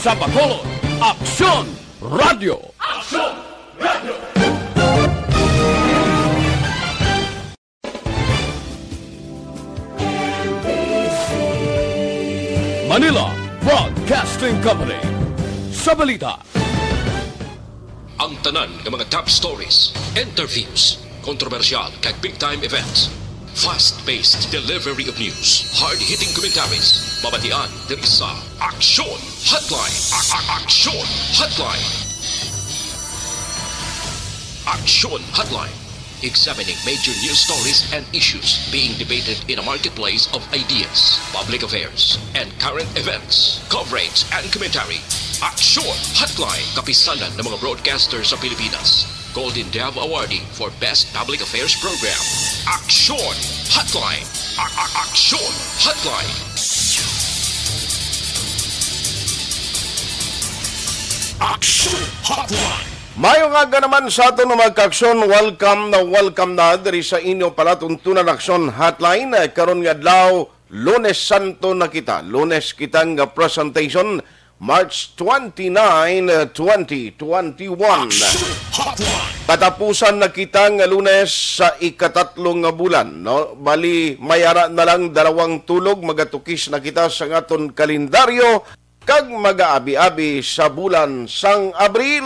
sa Bacolod, Aksyon Radio. Aksyon Radio! Manila Broadcasting Company. Sa balita. Ang tanan ng mga top stories, interviews, kontrobersyal kag big-time events, fast-paced delivery of news, hard-hitting commentaries, babatian diri sa Aksyon Hotline. Aksyon Hotline. Aksyon Hotline. Examining major news stories and issues being debated in a marketplace of ideas, public affairs, and current events. Coverage and commentary. Aksyon Hotline. Kapisanan ng mga broadcasters sa Pilipinas. Golden Dove Awardee for Best Public Affairs Program. Aksyon Hotline. Aksyon Hotline. Aksyon Hotline! Mayong aga naman sa aton mga ka-aksyon, welcome na diri sa inyo palatuntunan Aksyon Hotline. Karon nga adlaw, Lunes Santo na kita. Lunes kitang presentation, March 29, 2021. Katapusan na kita nga Lunes sa ikatatlong nga bulan. No? Bali, mayara na lang dalawang tulog, magatukis na kita sa aton kalendaryo kag mag-aabi-abi sa bulan sang Abril.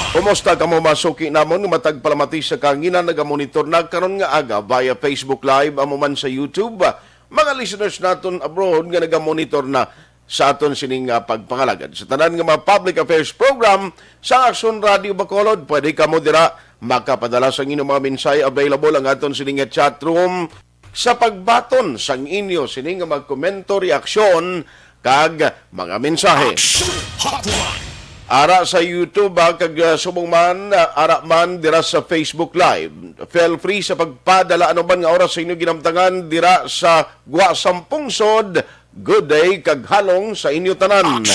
Kumusta ka mo masuki namon matag palamati sa kanginan nagamonitor na karon nga aga via Facebook Live amo man sa YouTube. Mga listeners naton abroad nga nagamonitor na sa aton sining pagpangalagad sa tanan nga mga public affairs program sa Aksyon Radio Bacolod. Pwede ka mo dira makapadala sa inyong mga mensahe. Available ang aton sining chat room sa pagbaton sang inyo sining mga komento, reaksyon kag mga mensahe. Ara sa YouTube kag subong man ara man dira sa Facebook Live. Feel free sa pagpadala ano man nga oras sa inyo ginamtangan dira sa Gwa Sampungsod. Good day kag halong sa inyo tanan.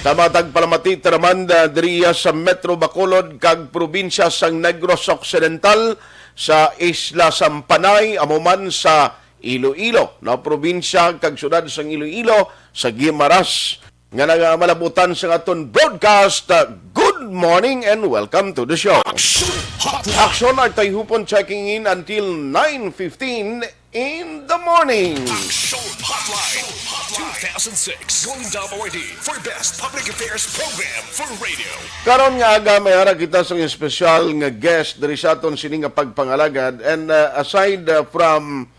Tamatag palamati taraman diri sa Metro Bacolod kag probinsya sang Negros Occidental, sa Isla Sampanay amo man sa Iloilo, na probinsya kag syudad sang Iloilo, sa Guimaras nga nagmalabutan sa aton broadcast. Good morning and welcome to the show. Aksyon at Tayhopon checking in until 9:15 in the morning. Aksyon Hotline 2006 Golden Dove Awardee for Best Public Affairs Program for Radio. Karon nga aga may ara kita sa special nga guest diri sa aton sining nga pagpangalagad, and aside from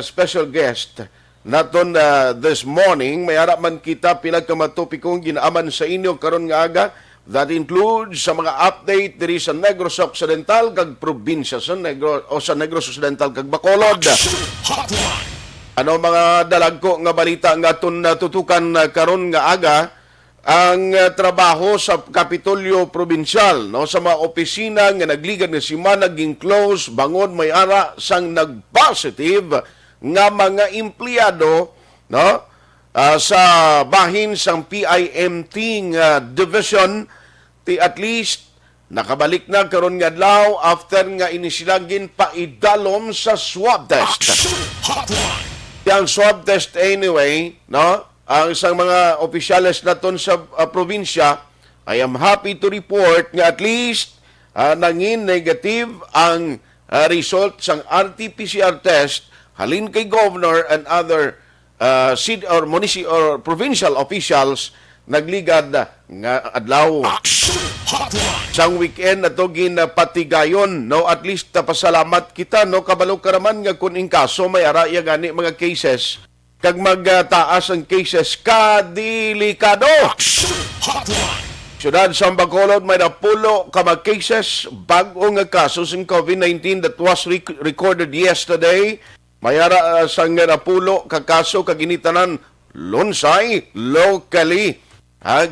special guest naton this morning, may harap man kita pinagkamatopikong ginaaman sa inyo karon nga aga. That includes sa mga update diri sa Negros Occidental kag probinsya sa Negros Occidental kag Bacolod. Ano mga dalagko nga balita nga aton tutukan karon nga aga. Ang trabaho sa Kapitolyo Provincial, no, sa mga opisina nga nagligad nga simana naging close bangod may ara sang nag-positive nga mga empleyado, no, sa bahin sang PIMT nga division. At least nakabalik na karon nga adlaw after nga inisilagin pa idalom sa swab test. Yang swab test anyway, no, ang isang mga opisyales naton sa probinsya, I am happy to report nga at least nangin negative ang result sang RT-PCR test halin kay governor and other city or municipal or provincial officials nagligad nga adlaw. Sang weekend na to ginapatigayon, no, at least pasalamat kita, no, kabalo karaman nga kun ing kaso may araya gani mga cases kag magtaas ang cases kadelikado. Siyudad sa Bacolod may napulo ka mga cases bago nga kaso ng COVID-19 that was recorded yesterday. Mayara sang napulo ka kaso kag initanan lunsay locally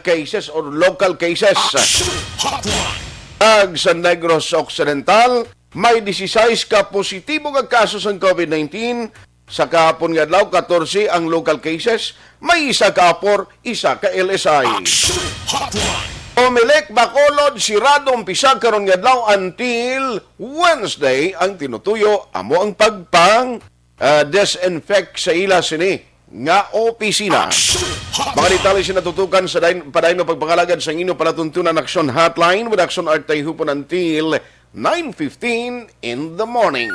cases or local cases. Ag sa Negros Occidental may 16 ka positibo nga kaso ng COVID-19. Sa kahapon nga adlaw 14 ang local cases, may isa ka apor, isa ka LSI. Omelek Bacolod sirado umpisa karon nga adlaw until Wednesday ang tinutuyo amo ang pagpang disinfect sa ila sini nga opisina. Mga detalye siya natutukan sa padayon na pagpangalagad sa inyo palatuntunan Aksyon Hotline with Aksyon Art Tayhupon until 9:15 in the morning.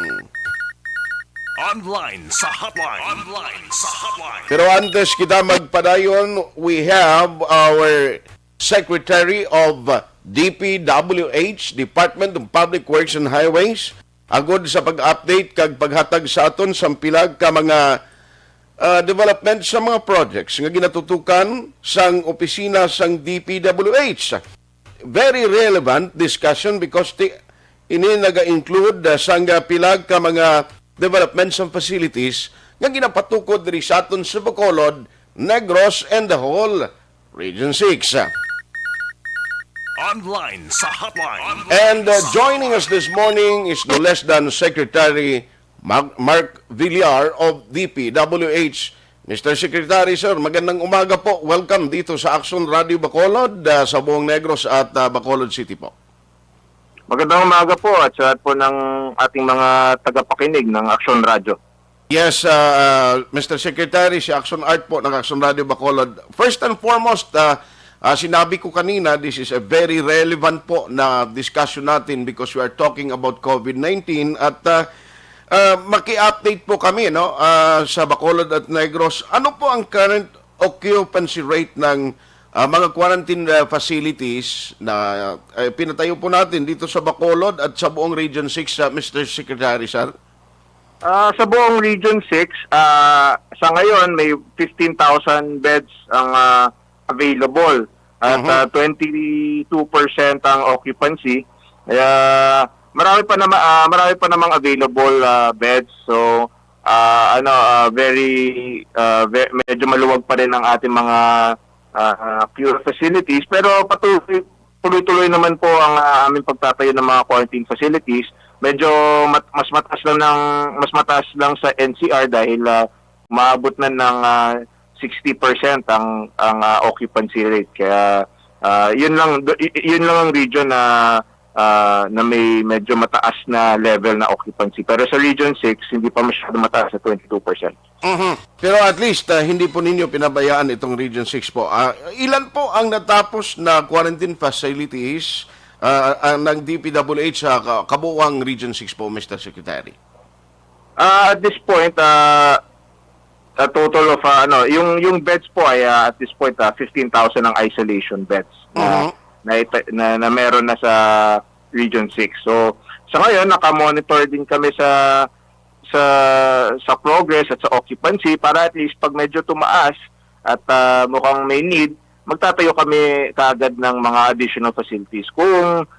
Online sa hotline. Online sa hotline. Pero antes kita magpadayon, we have our Secretary of DPWH, Department of Public Works and Highways, agod sa pag-update kag paghatag sa aton sa pilag ka mga development sa mga projects nga ginatutukan sang opisina sang DPWH. Very relevant discussion because ini naga-include sang pilag ka mga developments and facilities nga ginapatukod diri sa aton sa Bacolod, Negros, and the whole Region 6. Online sa hotline. And joining us this morning is no less than Secretary Mark Villar of DPWH. Mr. Secretary, sir, magandang umaga po. Welcome dito sa Aksyon Radio Bacolod, sa buong Negros at Bacolod City po. Magandang umaga po at sa lahat po ng ating mga tagapakinig ng Aksyon Radio. Yes, Mr. Secretary, si Aksyon Art po ng Aksyon Radio Bacolod. First and foremost, sinabi ko kanina, this is a very relevant po na discussion natin because we are talking about COVID-19 at maki-update po kami no, sa Bacolod at Negros. Ano po ang current occupancy rate ng mga quarantine facilities na pinatayo po natin dito sa Bacolod at sa buong Region 6, Mr. Secretary, sir? Sa buong Region 6, sa ngayon may 15,000 beds ang available at 22% ang occupancy. Marami pa namang available beds. So medyo maluwag pa rin ang ating mga cure facilities, pero tuloy-tuloy naman po ang aming pagtatayo ng mga quarantine facilities. Medyo mas mataas lang sa NCR dahil maabot na ng 60% ang occupancy rate. Kaya yun lang ang region na may medyo mataas na level na occupancy. Pero sa Region 6, hindi pa masyado mataas sa 22%. Pero at least, hindi po ninyo pinabayaan itong Region 6 po. Ilan po ang natapos na quarantine facilities ng DPWH sa kabuuang Region 6 po, Mr. Secretary? At this point, a total of, yung beds po ay at this point, 15,000 ang isolation beds. Na meron na sa Region 6. So, sa ngayon, nakamonitor din kami sa progress at sa occupancy para at least pag medyo tumaas at mukhang may need, magtatayo kami kaagad ng mga additional facilities kung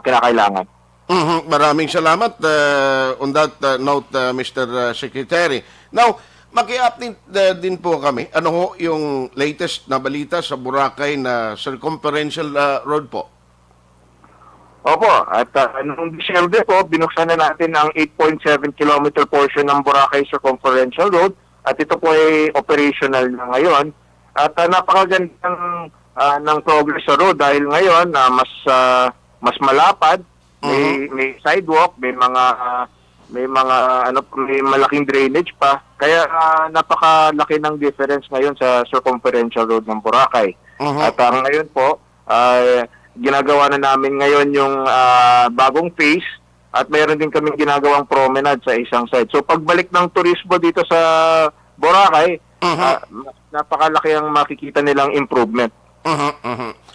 kinakailangan. Maraming salamat on that note, Mr. Secretary. Now, maki-update din po kami. Ano ho yung latest na balita sa Boracay na circumferential road po? Opo, at noong Disyembre po, binuksan na natin ang 8.7 kilometer portion ng Boracay Circumferential Road at ito po ay operational na ngayon. At napakagandang ng progress sa road dahil ngayon mas malapad, may sidewalk, may malaking drainage pa. Kaya napakalaki ng difference ngayon sa circumferential road ng Boracay. At ngayon po, ginagawa na namin ngayon yung bagong phase at mayroon din kaming ginagawang promenade sa isang side. So pagbalik ng turismo dito sa Boracay, napakalaki ang makikita nilang improvement.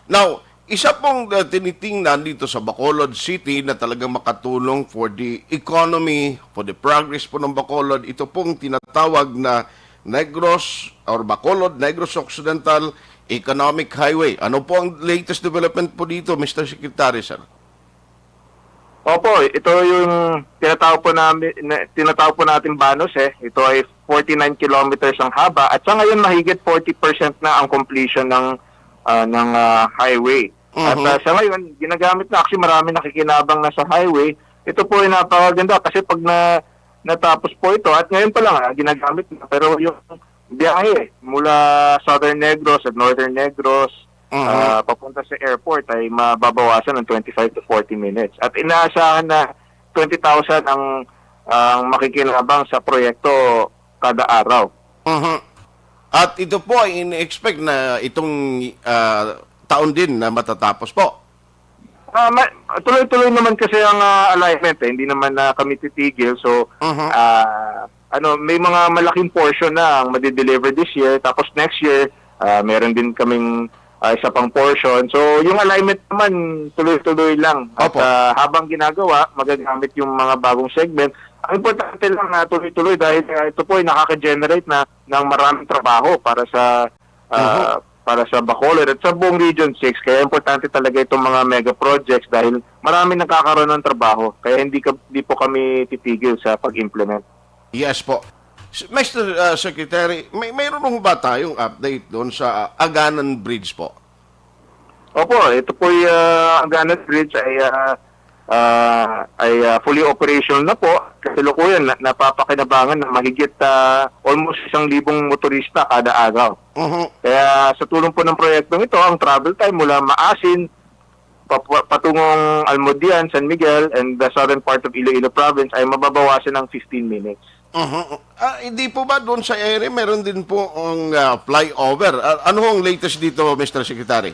Now, isa pong tinitingnan dito sa Bacolod City na talagang makatulong for the economy, for the progress po ng Bacolod, ito pong tinatawag na Negros or Bacolod, Negros Occidental Economic Highway. Ano po ang latest development po dito, Mr. Secretary, sir? Opo, ito yung tinatawag po natin Banos Ito ay 49 kilometers ang haba at sa ngayon mahigit 40% na ang completion ng highway. At sa ngayon, ginagamit na, actually marami nakikinabang na sa highway. Ito po ay napakaganda kasi pag natapos po ito, at ngayon pa lang ginagamit na, pero yung biyahe mula Southern Negros at Northern Negros papunta sa airport ay mababawasan ng 25 to 40 minutes. At inaasahan na 20,000 ang makikinabang sa proyekto kada araw. At ito po ay in-expect na itong taon din na matatapos po. Tuloy-tuloy naman kasi ang alignment Hindi naman na kami titigil. So, may mga malaking portion na ang madi-deliver this year. Tapos next year, meron din kaming isa pang portion. So, yung alignment naman, tuloy-tuloy lang. At habang ginagawa, magagamit yung mga bagong segment. Ang importante lang na tuloy-tuloy dahil ito po ay nakaka-generate ng maraming trabaho para sa Bacolod at sa buong Region 6. Kaya importante talaga itong mga mega projects dahil marami nakakaroon ng trabaho. Kaya hindi po kami titigil sa pag-implement. Yes po. Mr. Secretary, mayroon mo ba tayong update doon sa Aganan Bridge po? Opo, ito po yung Aganan Bridge ay fully operational na po. Kasalukuyan, napapakinabangan ng mahigit almost 1,000 motorista kada araw. Kaya sa tulong po ng proyektong ito, ang travel time mula Maasin, patungong Almudian, San Miguel, and the southern part of Iloilo Province ay mababawasan ng 15 minutes. Hindi po ba doon sa area meron din po ang flyover? Ano ang latest dito, Mr. Secretary?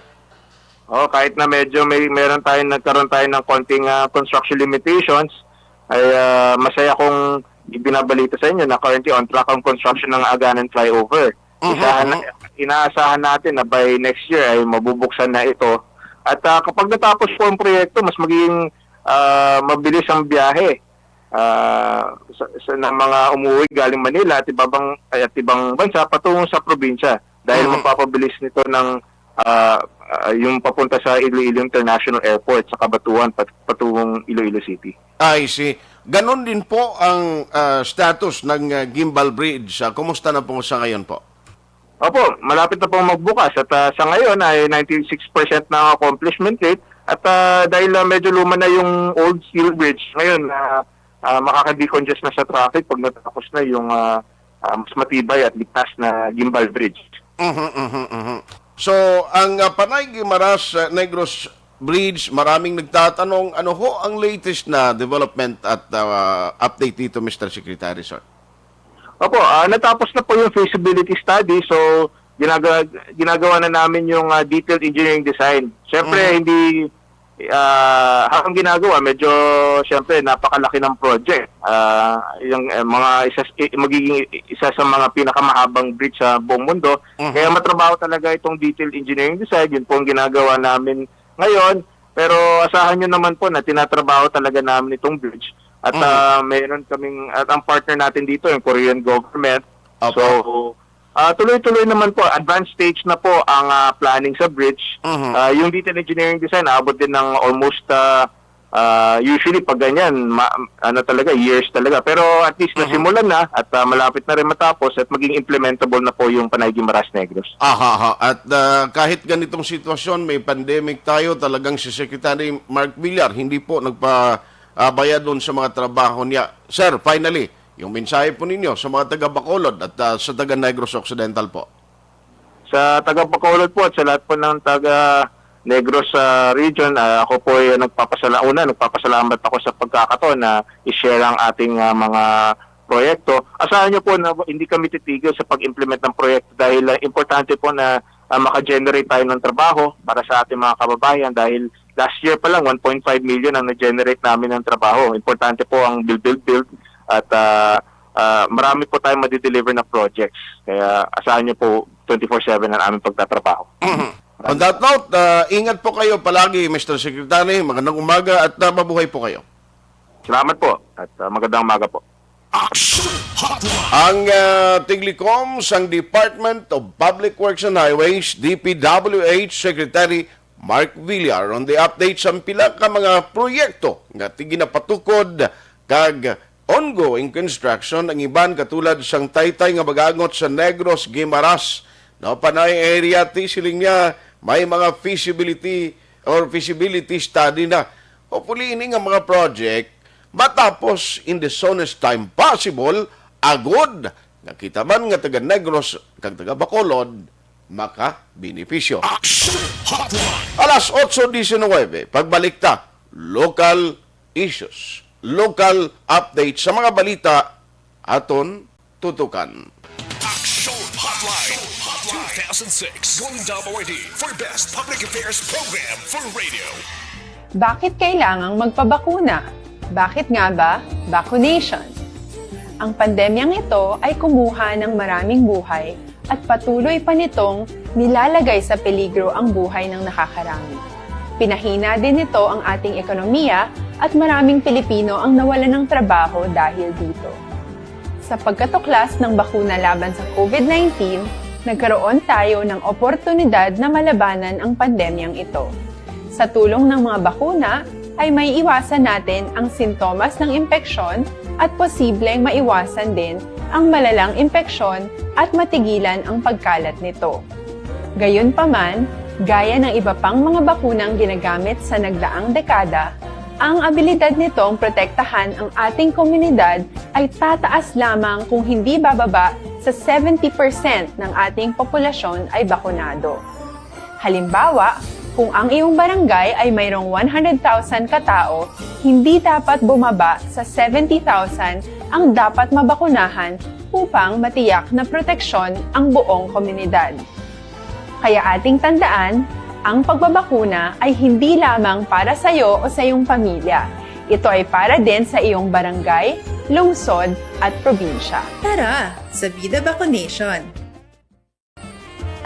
Kahit na medyo nagkaroon tayo ng konting construction limitations, ay masaya kong ibinabalita sa inyo na currently on track ang construction ng Aganan Flyover. Inaasahan natin na by next year ay mabubuksan na ito. At kapag natapos po ang proyekto, mas magiging mabilis ang biyahe ng mga umuwi galing Manila at ibang bansa patungong sa probinsya dahil magpapabilis nito ng yung papunta sa Iloilo International Airport sa Kabatuan patungong Iloilo City. I see. Ganon din po ang status ng Gimbal Bridge. Kumusta na po sa ngayon po? Opo, malapit na pong magbukas at sa ngayon ay 96% na accomplishment rate at dahil medyo luma na yung old steel bridge, ngayon makaka-decongest na sa traffic pag natapos na yung mas matibay at ligtas na Gimbal Bridge. So, ang Panay Guimaras Negros Bridge, maraming nagtatanong, ano ho ang latest na development at update dito, Mr. Secretary, sir? Opo, natapos na po yung feasibility study, so ginagawa na namin yung detailed engineering design. Siyempre, hindi habang ginagawa, medyo siyempre napakalaki ng project. Yung magiging isa sa mga pinakamahabang bridge sa buong mundo. Kaya matrabaho talaga itong detailed engineering design. Yun po ang ginagawa namin ngayon. Pero asahan nyo naman po na tinatrabaho talaga namin itong bridge. At mayroon kaming, at ang partner natin dito, yung Korean government. So, tuloy-tuloy naman po, advanced stage na po ang planning sa bridge. Yung detailed engineering design, abot din ng almost, usually pag ganyan, talaga, years talaga. Pero at least nasimulan na at malapit na rin matapos at maging implementable na po yung Panay Guimaras Negros. At kahit ganitong sitwasyon, may pandemic tayo, talagang si Secretary Mark Villar, hindi po nagpabayad doon sa mga trabaho niya. Sir, finally, yung mensahe po ninyo sa mga taga-Bacolod at sa taga-Negros Occidental po. Sa taga-Bacolod po at sa lahat po ng taga-Negros region, ako po ay nagpapasalamat ako sa pagkakataon na i-share ang ating mga proyekto. Asahan nyo po na hindi kami titigil sa pag-implement ng proyekto dahil importante po na maka-generate tayo ng trabaho para sa ating mga kababayan dahil last year pa lang 1.5 million ang na-generate namin ng trabaho. Importante po ang build at marami po tayong madi-deliver na projects. Kaya asahan nyo po 24/7 ang aming pagtatrabaho. On that note, ingat po kayo palagi, Mr. Secretary. Magandang umaga at mabuhay po kayo. Salamat po at magandang umaga po. Aksyon Hotline. Ang Tiglikom sang Department of Public Works and Highways, DPWH Secretary Mark Villar on the update sa pila ka mga proyekto nga ginapatukod kag ongoing construction ang iban katulad sang taytay nga magaangot sa Negros Guimaras. No, Panay area siling niya may mga feasibility study na. Hopefully ini nga mga project matapos in the soonest time possible agod nga kita man nga taga Negros kag taga Bacolod maka-benepisyo. Aksyon Hotline. Alas 8:19, pagbalik ta, local issues, local update sa mga balita aton tutukan. Aksyon Hotline. 2006. Going WID for Best Public Affairs Program for Radio. Bakit kailangang magpabakuna? Bakit nga ba vaccination? Ang pandemyang ito ay kumuha ng maraming buhay at patuloy pa nitong nilalagay sa peligro ang buhay ng nakakarami. Pinahina din nito ang ating ekonomiya at maraming Pilipino ang nawalan ng trabaho dahil dito. Sa pagkatuklas ng bakuna laban sa COVID-19, nagkaroon tayo ng oportunidad na malabanan ang pandemyang ito. Sa tulong ng mga bakuna, ay may iwasan natin ang sintomas ng impeksyon at posibleng maiwasan din ang malalang impeksyon at matigilan ang pagkalat nito. Gayunpaman, gaya ng iba pang mga bakunang ginagamit sa nagdaang dekada, ang abilidad nitong protektahan ang ating komunidad ay tataas lamang kung hindi bababa sa 70% ng ating populasyon ay bakunado. Halimbawa, kung ang iyong barangay ay mayroong 100,000 katao, hindi dapat bumaba sa 70,000 ang dapat mabakunahan upang matiyak na proteksyon ang buong komunidad. Kaya ating tandaan, ang pagbabakuna ay hindi lamang para sa iyo o sa iyong pamilya. Ito ay para din sa iyong barangay, lungsod at probinsya. Tara, sa Vida Vaccination!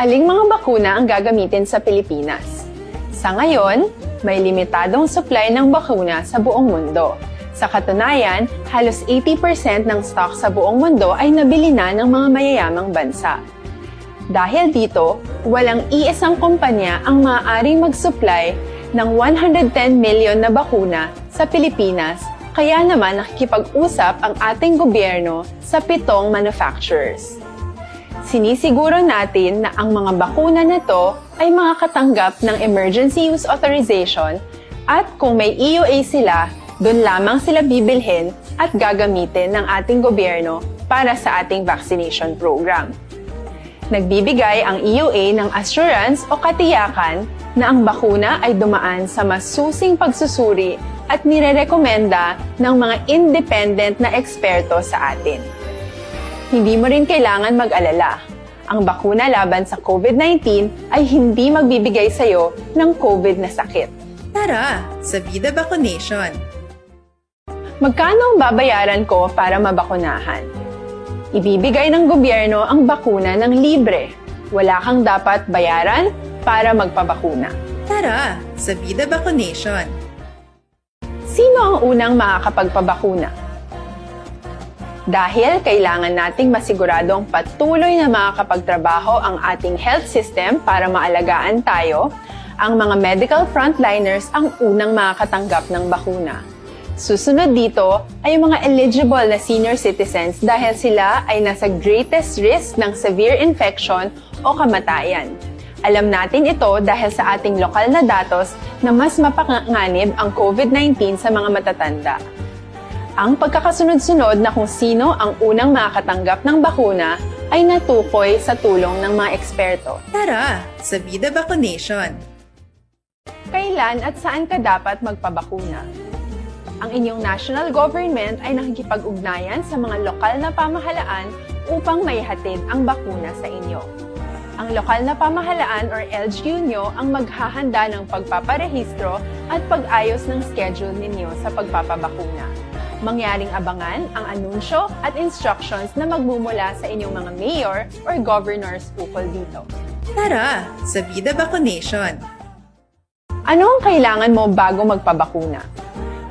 Aling mga bakuna ang gagamitin sa Pilipinas? Sa ngayon, may limitadong supply ng bakuna sa buong mundo. Sa katunayan, halos 80% ng stock sa buong mundo ay nabili na ng mga mayayamang bansa. Dahil dito, walang iisang kumpanya ang maaaring mag-supply ng 110 million na bakuna sa Pilipinas, kaya naman nakikipag-usap ang ating gobyerno sa 7 manufacturers. Sinisiguro natin na ang mga bakuna na to ay makakatanggap ng Emergency Use Authorization at kung may EUA sila, doon lamang sila bibilhin at gagamitin ng ating gobyerno para sa ating vaccination program. Nagbibigay ang EUA ng assurance o katiyakan na ang bakuna ay dumaan sa masusing pagsusuri at nirerekomenda ng mga independent na eksperto sa atin. Hindi mo rin kailangan mag-alala. Ang bakuna laban sa COVID-19 ay hindi magbibigay sa iyo ng COVID na sakit. Tara, sa Vida Vaccination! Magkano ang babayaran ko para mabakunahan? Ibibigay ng gobyerno ang bakuna ng libre. Wala kang dapat bayaran para magpabakuna. Tara, sa Vida Vaccination! Sino ang unang makakapagpabakuna? Dahil kailangan nating masiguradong patuloy na makakapagtrabaho ang ating health system para maalagaan tayo, ang mga medical frontliners ang unang makakatanggap ng bakuna. Susunod dito ay yung mga eligible na senior citizens dahil sila ay nasa greatest risk ng severe infection o kamatayan. Alam natin ito dahil sa ating lokal na datos na mas mapanganib ang COVID-19 sa mga matatanda. Ang pagkakasunod-sunod na kung sino ang unang makakatanggap ng bakuna ay natukoy sa tulong ng mga eksperto. Tara, sa Vida Vaccination! Kailan at saan ka dapat magpabakuna? Ang inyong national government ay nakikipag-ugnayan sa mga lokal na pamahalaan upang maihatid ang bakuna sa inyo. Ang lokal na pamahalaan or LGU nyo ang maghahanda ng pagpaparehistro at pag-ayos ng schedule ninyo sa pagpapabakuna. Mangyaring abangan ang anunsyo at instructions na magmumula sa inyong mga mayor or governors ukol dito. Tara, sa Vida Vaccination! Ano ang kailangan mo bago magpabakuna?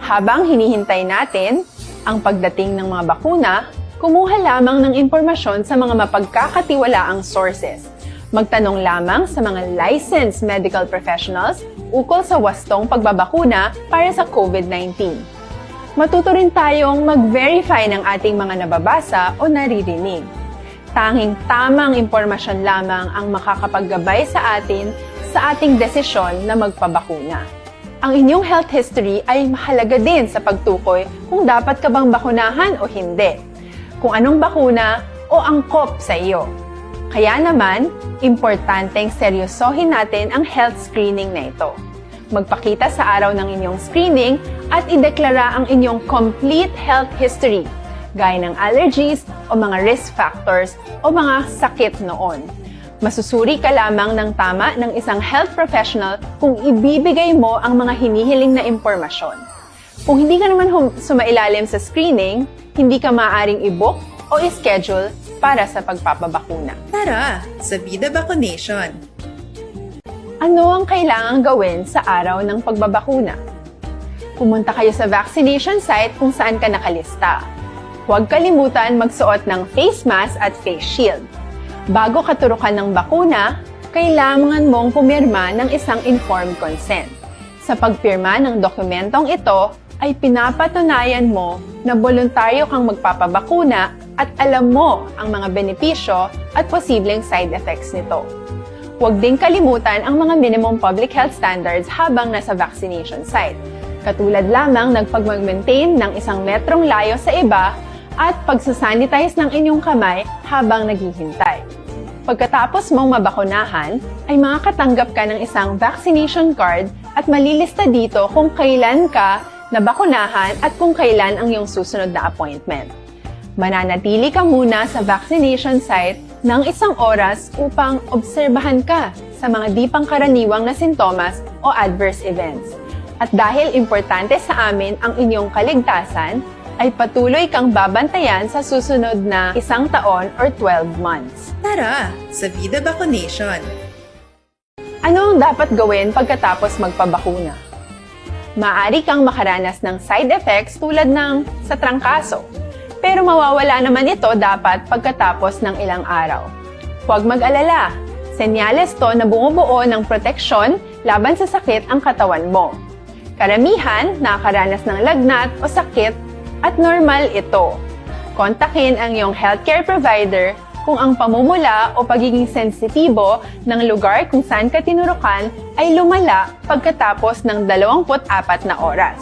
Habang hinihintay natin ang pagdating ng mga bakuna, kumuha lamang ng impormasyon sa mga mapagkakatiwalaang sources. Magtanong lamang sa mga licensed medical professionals ukol sa wastong pagbabakuna para sa COVID-19. Matuto rin tayong mag-verify ng ating mga nababasa o naririnig. Tanging tamang impormasyon lamang ang makakapaggabay sa atin sa ating desisyon na magpabakuna. Ang inyong health history ay mahalaga din sa pagtukoy kung dapat ka bang bakunahan o hindi, kung anong bakuna o angkop sa iyo. Kaya naman, importanteng seryosohin natin ang health screening na ito. Magpakita sa araw ng inyong screening at ideklara ang inyong complete health history, gaya ng allergies o mga risk factors o mga sakit noon. Masusuri ka lamang ng tama ng isang health professional kung ibibigay mo ang mga hinihiling na impormasyon. Kung hindi ka naman sumailalim sa screening, hindi ka maaaring i-book o i-schedule para sa pagpapabakuna. Tara sa Vida Vaccination. Ano ang kailangang gawin sa araw ng pagbabakuna? Pumunta kayo sa vaccination site kung saan ka nakalista. Huwag kalimutan magsuot ng face mask at face shield. Bago katurukan ng bakuna, kailangan mong pumirma ng isang informed consent. Sa pagpirma ng dokumentong ito, ay pinapatunayan mo na voluntaryo kang magpapabakuna at alam mo ang mga benepisyo at posibleng side effects nito. Huwag ding kalimutan ang mga minimum public health standards habang nasa vaccination site. Katulad lamang nagpag-maintain ng 1 metrong layo sa iba at pagsasanitize ng inyong kamay habang naghihintay. Pagkatapos mong mabakunahan, ay makakatanggap ka ng isang vaccination card at malilista dito kung kailan ka nabakunahan at kung kailan ang iyong susunod na appointment. Mananatili ka muna sa vaccination site ng 1 oras upang obserbahan ka sa mga di pangkaraniwang na sintomas o adverse events. At dahil importante sa amin ang inyong kaligtasan, ay patuloy kang babantayan sa susunod na 1 taon or 12 months. Tara sa Vida Vaccination. Ano ang dapat gawin pagkatapos magpabakuna? Maaari kang makaranas ng side effects tulad ng sa trangkaso, pero mawawala naman ito dapat pagkatapos ng ilang araw. Huwag mag-alala, senyales to na bumubuo ng proteksyon laban sa sakit ang katawan mo. Karamihan nakakaranas ng lagnat o sakit at normal ito. Kontakin ang iyong healthcare provider kung ang pamumula o pagiging sensitibo ng lugar kung saan ka tinurukan ay lumala pagkatapos ng 24 na oras.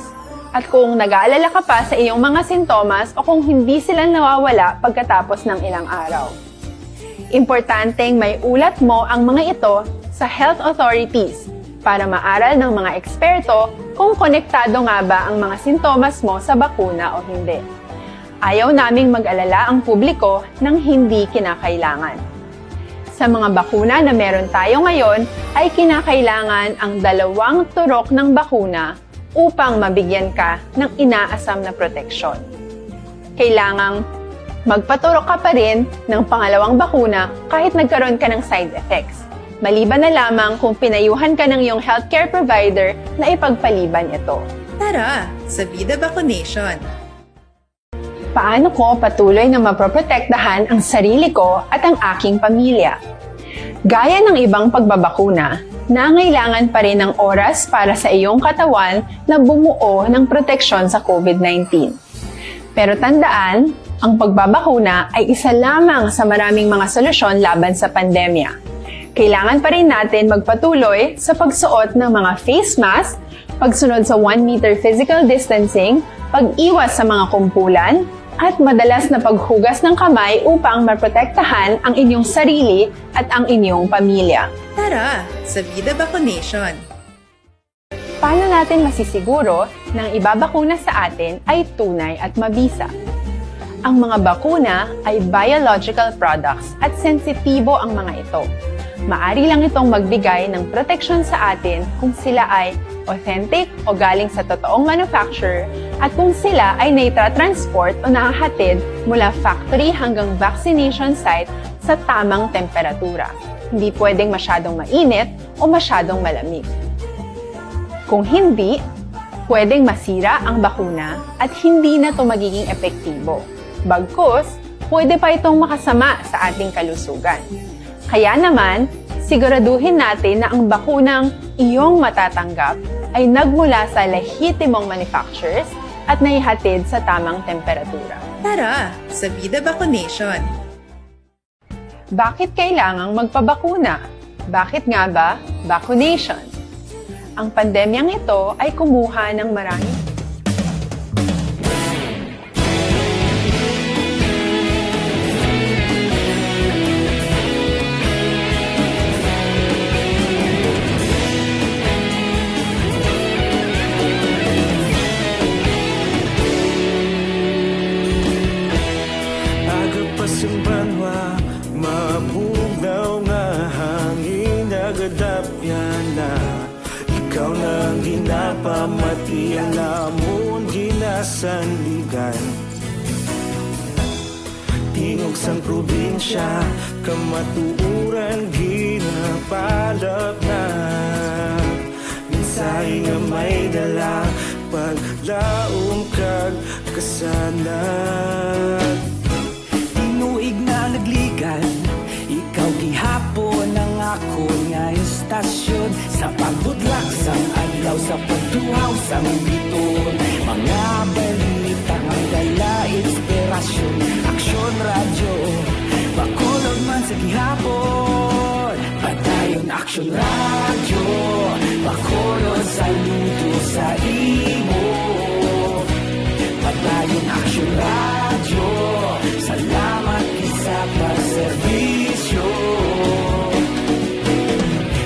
At kung nag-aalala ka pa sa iyong mga sintomas o kung hindi sila nawawala pagkatapos ng ilang araw. Importanteng may ulat mo ang mga ito sa health authorities para maaral ng mga eksperto kung konektado nga ba ang mga sintomas mo sa bakuna o hindi. Ayaw naming mag-alala ang publiko ng hindi kinakailangan. Sa mga bakuna na meron tayo ngayon, ay kinakailangan ang 2 turok ng bakuna upang mabigyan ka ng inaasam na proteksyon. Kailangang magpaturok ka pa rin ng pangalawang bakuna kahit nagkaroon ka ng side effects. Maliban na lamang kung pinayuhan ka ng iyong healthcare provider na ipagpaliban ito. Tara sa Vida Vaccination. Paano ko patuloy na maproprotektahan ang sarili ko at ang aking pamilya? Gaya ng ibang pagbabakuna, nangailangan pa rin ng oras para sa iyong katawan na bumuo ng proteksyon sa COVID-19. Pero tandaan, ang pagbabakuna ay isa lamang sa maraming mga solusyon laban sa pandemya. Kailangan pa rin natin magpatuloy sa pagsuot ng mga face mask, pagsunod sa 1 meter physical distancing, pag-iwas sa mga kumpulan, at madalas na paghugas ng kamay upang maprotektahan ang inyong sarili at ang inyong pamilya. Tara sa Vida Vaccination. Paano natin masisiguro na ang ibabakuna sa atin ay tunay at mabisa? Ang mga bakuna ay biological products at sensitibo ang mga ito. Maari lang itong magbigay ng proteksyon sa atin kung sila ay authentic o galing sa totoong manufacturer at kung sila ay naitratransport o nahahatid mula factory hanggang vaccination site sa tamang temperatura. Hindi pwedeng masyadong mainit o masyadong malamig. Kung hindi, pwedeng masira ang bakuna at hindi na ito magiging epektibo. Bagkus, pwede pa itong makasama sa ating kalusugan. Kaya naman, siguraduhin natin na ang bakunang iyong matatanggap ay nagmula sa lehitimong manufacturers at naihatid sa tamang temperatura. Tara sa Vida Vaccination. Bakit kailangang magpabakuna? Bakit nga ba vaccination? Ang pandemyang ito ay kumuha ng maraming Agapasumbanwa, mapugnaw nga tilapia na. Ikaw nang ginapamati, alamon ginasandigan. Tingog sang probinsya, kamatuuran ginapalap na. Minsay nga may dala, paglaom kag kasanag. Tinuig na nagligan, ikaw gihapon ang ako nga istasyon. Sa pagbudlak sang adlaw, sa pagduhaw sang biton. Mga balita nga dala inspirasyon. Aksyon radyo, bakulog man sa gihapon. Padayon Aksyon radyo, bakulog saludo sa imo. Padayon Aksyon radyo, salamat isa pagserbisyo.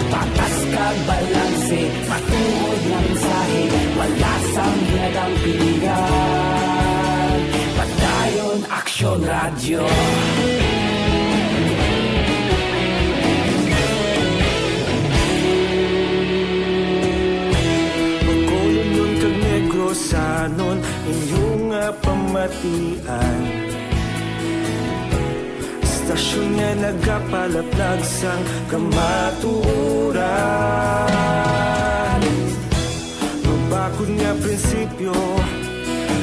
Patas kag balanse, matuod na mensahe, wala sang ginadang pilihan. Padayon Aksyon radyo. Bakulon nun kag Negrosanon, inyong pamatian. Stasyon nga nagapalaplag sang kamaturan. Mabakod nga prinsipyo,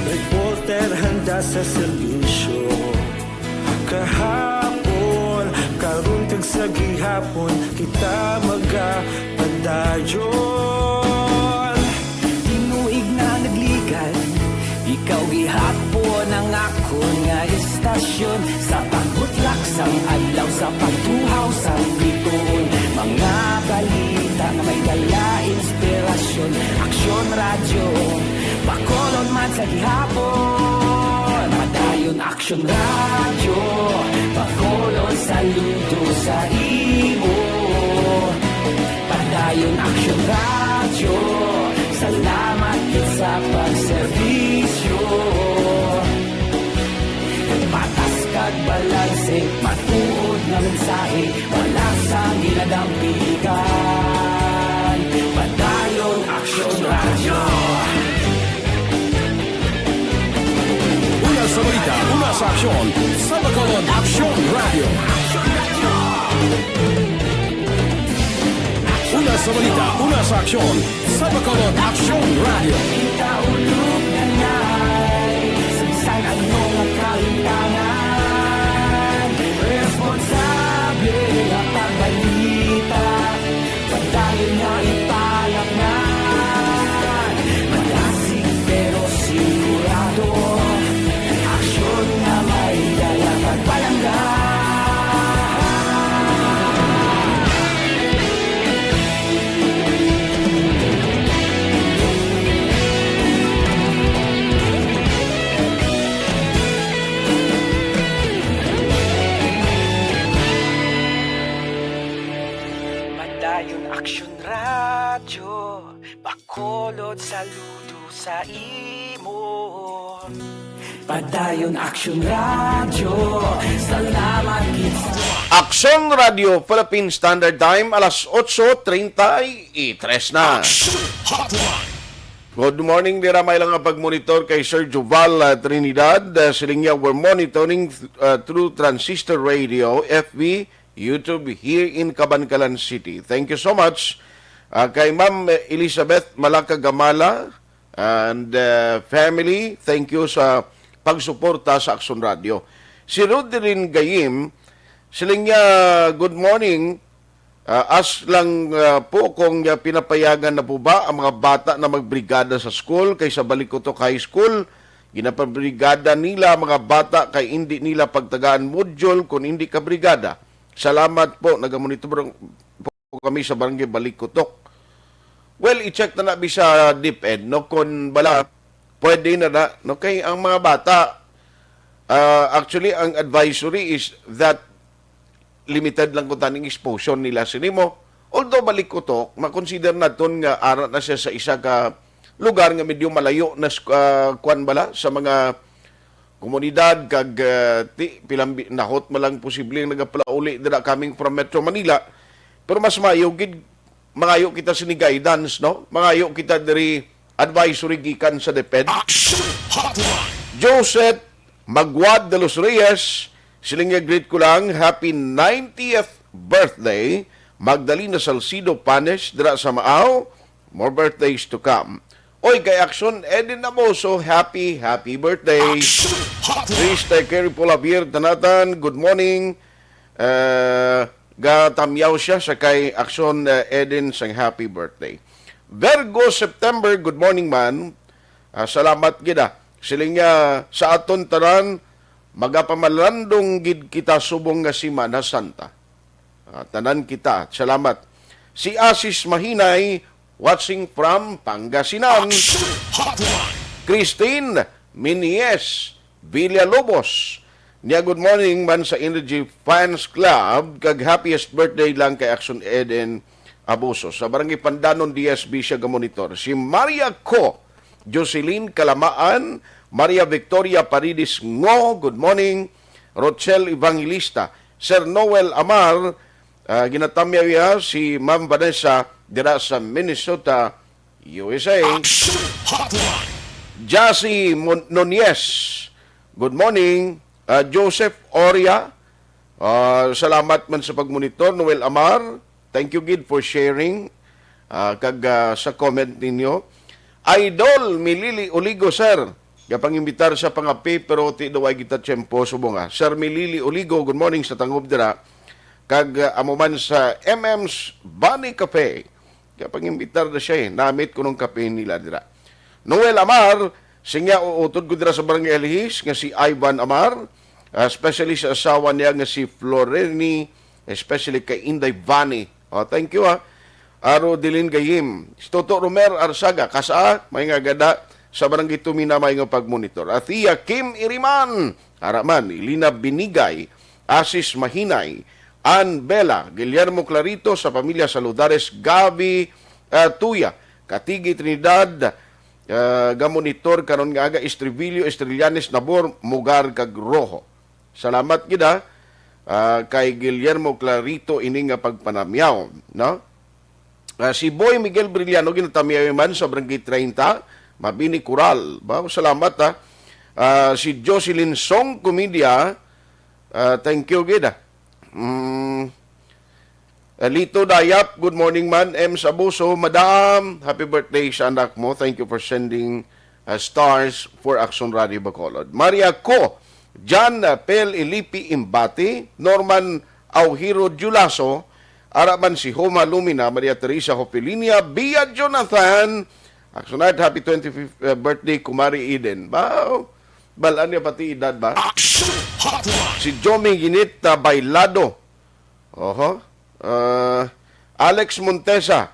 reporter handa sa serbisyo. Kahapon, karun kag sa gihapon, kita magapadayon. Tinuig na nagligan, ikaw gihapon ang ako nga istasyon. Sa pagbutlak sang adlaw, sa pagtuhaw sang biton. Mga balita nga may dala inspirasyon. Aksyon radyo, bakolon man sa gihapon. Padayon Aksyon radyo, bakolon saludo sa imo. Padayon Aksyon radyo, salamat sa pagserbisyo. Patas kag balanse, matuod na mensahe, wala sang ginadang pilihan. Padayon Aksyon radyo. Una sa balita, una sa aksyon, sa Bacolod Aksyon Radio. Una sa balita, una sa aksyon, sa Bacolod Aksyon Radio. Kita ulog na na'y sabisan ano nga kahintangan. Responsable ang pagbalita, padayon na ipalak na. Malasig pero sigurado, aksyon na may dalang pagpalanggan. Padayon Aksyon radyo, bakolod saludo sa imo. Padayon Aksyon radyo, salamat kita. Aksyon Radio Philippine Standard Time, alas 8:33 na. Good morning, dira may lang ang pagmonitor kay Sir Joval Trinidad. Siling niya, we're monitoring through transistor radio, FB, YouTube here in Cabancalan City. Thank you so much. Kay Ma'am Elizabeth Malaka Gamala and family, thank you sa pagsuporta sa Aksyon Radio. Si Rodrin Gayim, siling niya, good morning. As lang po kung pinapayagan na po ba ang mga bata na magbrigada sa school kaysa Balikutok High School. Ginapabrigada nila mga bata kay hindi nila pagtagaan module kung hindi ka brigada. Salamat po, nagamonitor po kami sa Barangay Balikutok. Well, i-check na nabi sa DepEd, no, kung bala, pwede na, no, kay ang mga bata, actually, ang advisory is that limited lang kung taning exposure nila sinimo. Although Balikutok, makonsider naton nga ara na siya sa isa ka lugar nga medyo malayo na kuan bala sa mga komunidad kag pilang nahot malang posibleng nagapalauli dira coming from Metro Manila. Pero mas mayo gid mangayo kita sini guidance, no? Mangayo kita diri advisory gikan sa DepEd. Aksyon Hotline. Joseph Magwad de los Reyes, siling greet ko lang, happy 90th birthday. Magdalena Salcido Panes, dira sa Maaw, more birthdays to come. Oy, kay Aksyon, Edin Namoso, happy birthday. Aksyon Hotline. Please take care po labir, tanatan, good morning. Gatamyaw siya sa kay Aksyon Edin sang happy birthday. Virgo September, good morning man. Salamat gida. Siling sa aton tanan, magapamalandong gid kita subong nga Semana Santa. Tanan kita. Salamat. Si Asis Mahinay, watching from Pangasinan. Aksyon Hotline. Christine Minies Villalobos. Niya good morning man sa Energy Fans Club. Kag happiest birthday lang kay Aksyon Eden Abuso. Sa Barangay Pandanon, DSB siya gamonitor. Si Maria Co. Jocelyn Kalamaan. Maria Victoria Paridis Ngo. Good morning. Rochelle Evangelista. Sir Noel Amar. Ginatamya si Ma'am Vanessa dira sa Minnesota, USA. Aksyon Hotline. Jassy Nunez, good morning. Joseph Oria, salamat man sa pagmonitor. Noel Amar, thank you gid for sharing sa comment ninyo. Idol Milili Oligo, sir. Kapang imbitar sa pangapi pero ti daway kita tiyempo subonga. Sir Milili Oligo, good morning sa tangob dira. Kag amuman sa MM's Bunny Cafe. Kapag imbitar na siya namit ko nung kape nila dira. Noel Amar, singya uutod ko dira sa Barangay Elhis, nga si Ivan Amar, especially sa asawa niya nga si Floreni, especially kay Inday Vani. Thank you Aro Dilin Gayim. Toto Romer Arsaga, kasa, may nga gada sa Barangay Tumina may nga pagmonitor. Athia Kim Iriman, Araman, Ilina Binigay, Asis Mahinay, Ann Bella, Guillermo Clarito sa pamilya Saludares, Gabi Tuya, Katigi Trinidad, gamonitor karon nga aga Estrivillo, Estrillanes, Nabor, Mugar, kag Rojo. Salamat gida kay Guillermo Clarito ini nga pagpanamyaw, no? Si Boy Miguel Brillano ginatamyaw man sa Barangay 30, Mabini Coral. Salamat si Jocelyn Song Comedia, thank you gida. Lito Dayap, good morning man. M. Sabuso, Madam, happy birthday sa anak mo. Thank you for sending stars for Aksyon Radio Bacolod. Maria Co, Jan Pel Ilipi Imbati, Norman Auhiro Julaso, Araman si Homa Lumina, Maria Teresa Hopelinia, Bia Jonathan, Aksyon happy 25th birthday, Kumari Eden. Balaan niya pati edad ba? Aksyon Hotline. Si Jomi Ginita Bailado. Alex Montesa.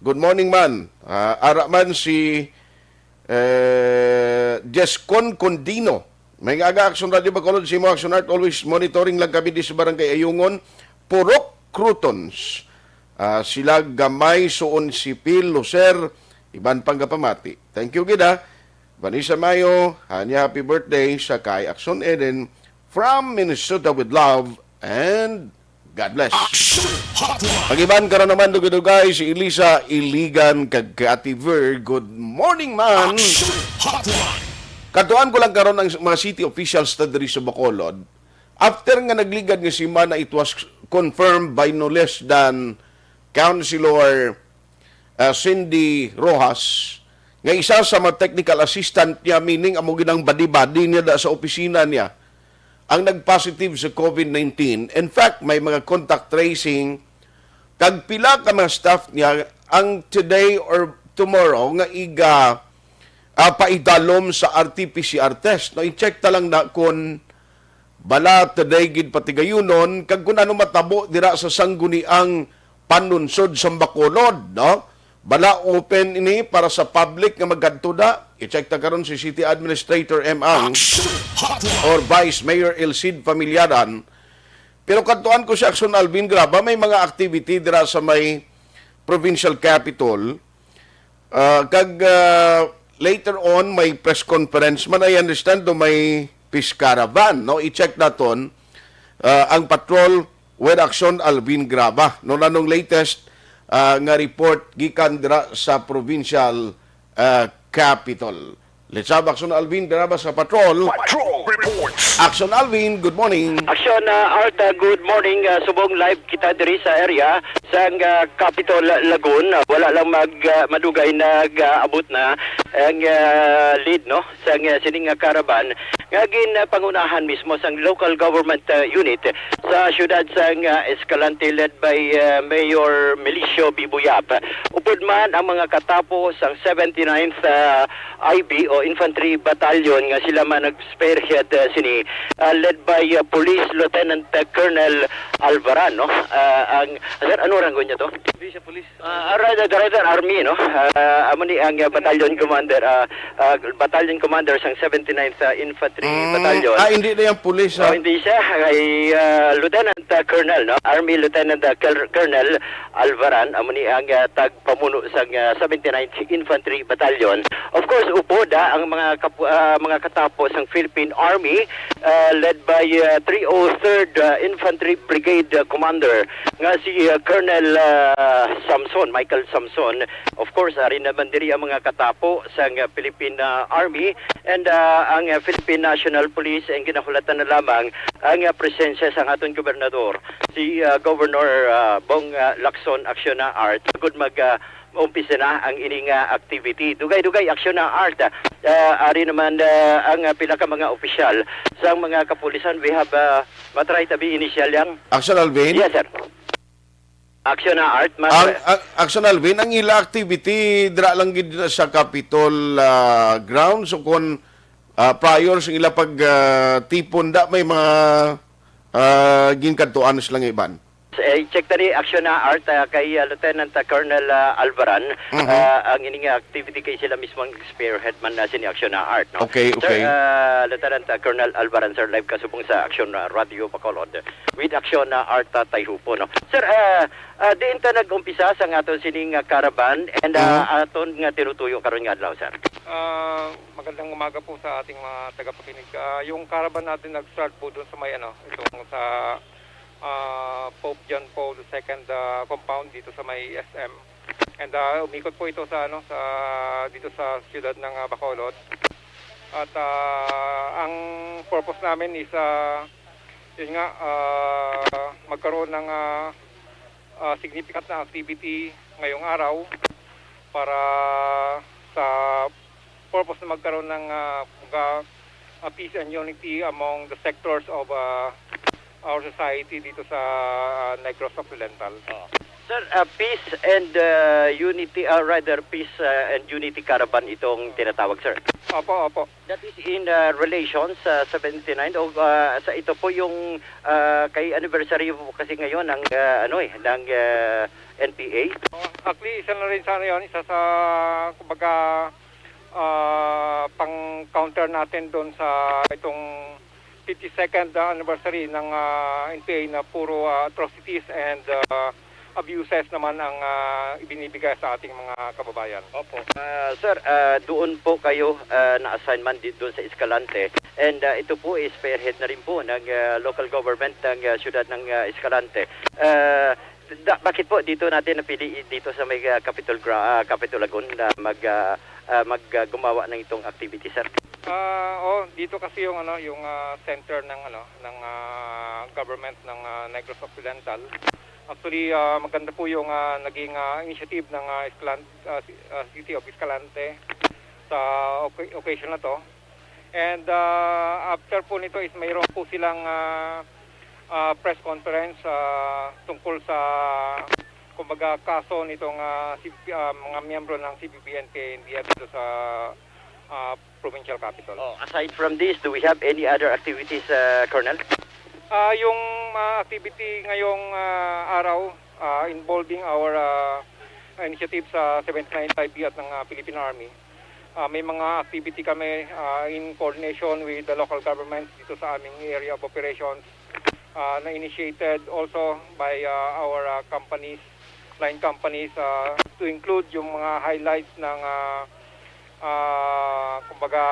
Good morning man. Araman si Jescon Condino. May aga Aksyon Radio Bacolod, si mo Aksyon Art, always monitoring lang kami di sa Barangay Ayungon. Purok Crutons. Sila Gamay, Suon Sipil, Lucer, iban pang kapamati. Thank you gida. Vanessa Mayo, happy birthday sa kay Aksyon Eden from Minnesota with love and God bless. Aksyon Hotline. Pag-iban ka naman dugay si Elisa Iligan kag Ate Ver. Good morning man. Aksyon Hotline. Katuan ko lang karon ang mga city officials na diri sa Bacolod. After nga nagligad nga si Mana, it was confirmed by no less than Councilor Cindy Rojas nga isa sa mga technical assistant niya, meaning amo ginang badi-badi niya da sa opisina niya, ang nag-positive sa COVID-19. In fact, may mga contact tracing, kag pila ka mga staff niya, ang today or tomorrow, nga iga paidalom sa RT-PCR test. No, i-check ta lang na kung bala today gid patigayunon, kag kung ano matabo dira sa sangguniang panunsod sa Bacolod, no? Bala open ini para sa public nga maggadto da. I-check ta karon si City Administrator M. Ang or Vice Mayor Elcid Familiaran. Pero kadtuan ko si Aksyon Alvin Graba, may mga activity dira sa may provincial capital. Later on may press conference man, I understand do may peace caravan, no? I-check naton ang patrol with Aksyon Alvin Graba. No nanong latest nga report gikan dira sa provincial capital. Let's have Aksyon Alvin dira ba sa patrol. Patrol reports. Aksyon Alvin, good morning. Aksyon, Art, good morning. Subong live kita diri sa area sa Capitol Lagoon. Wala lang madugay nag-abot na ang lead no sa sining caravan. Ngagin pangunahan mismo sa local government unit sa syudad sa Escalante led by Mayor Milicio Bibuyap. Upod man ang mga katapos ang 79th IB o Infantry Battalion nga sila man nag-spearhead sini led by Police Lieutenant Colonel Alvaran no. Ang sir ano rango niya to? Police Director Army no. Amo ni ang battalion battalion commander sang 79th Infantry Battalion. Hindi na yung pulis. Hindi siya ay Lieutenant Colonel no. Army Lieutenant Colonel Alvaran amo ni ang tagpamuno sang 79th Infantry Battalion. Of course upod ang mga katapos ng Philippine Army led by 303rd Infantry Brigade Commander nga si Colonel Michael Samson. Of course rin naman diri ang mga katapo sa Philippine Army and ang Philippine National Police ang ginahulatan na lamang ang presensya sa aton gobernador si Governor Bong Lacson Aksyon na Art good umpisa na ang ining activity. Dugay-dugay aksyon na art. Ari naman ang pila ka mga opisyal sa mga kapulisan. We have matry tabi initial yang. Aksyon Alvin? Yes, sir. Aksyon na art. Aksyon Alvin, ang ila activity dira lang gid sa Capitol grounds so kung prior sa ila pag tipon da may mga ginkantuan silang iban. Check tani aksyon na art kay Lieutenant Colonel Alvaran ang ining activity kay sila mismo ang spearhead man na sini aksyon na art no. Okay. Sir, Lieutenant Colonel Alvaran sir live kasubong sa aksyon radio Bacolod with aksyon na art Tayhopon no. Sir diin ta nag-umpisa sa aton sining caravan and aton nga tinutuyo karon nga adlaw sir. Magandang umaga po sa ating mga tagapakinig. Yung caravan natin nag-start po doon sa may itong sa Pope John Paul II compound dito sa may SM. And umikot po ito sa dito sa siyudad ng Bacolod. At ang purpose namin is yun nga magkaroon ng significant na activity ngayong araw para sa purpose na magkaroon ng peace and unity among the sectors of our society dito sa Negros Occidental. Sir, peace and unity, rather peace and unity caravan itong tinatawag, sir. Opo. That is in relation sa 79 o sa ito po yung kay anniversary po kasi ngayon ng ng NPA. Actually, isa na rin sana yun, isa sa kumbaga pang-counter natin doon sa itong 52nd anniversary ng NPA na puro atrocities and abuses naman ang ibinibigay sa ating mga kababayan. Opo. Sir, doon po kayo na assignment dito sa Escalante and ito po is spearhead na rin po ng local government ng siyudad ng Escalante. Bakit po dito natin napili dito sa may Capitol Lagoon na gumawa ng itong activity, sir? Dito kasi yung center ng government ng Negros Occidental. Actually, maganda po yung naging initiative ng City of Escalante sa occasion na to. And after po nito is mayroon po silang press conference tungkol sa kumbaga kaso nitong mga miyembro ng CPP-NPA dito sa provincial capital. Aside from this, do we have any other activities, Colonel? Yung activity ngayong araw involving our initiative sa 79th IB at ng Philippine Army. May mga activity kami in coordination with the local governments dito sa aming area of operations na initiated also by our companies, line companies to include yung mga highlights ng kumbaga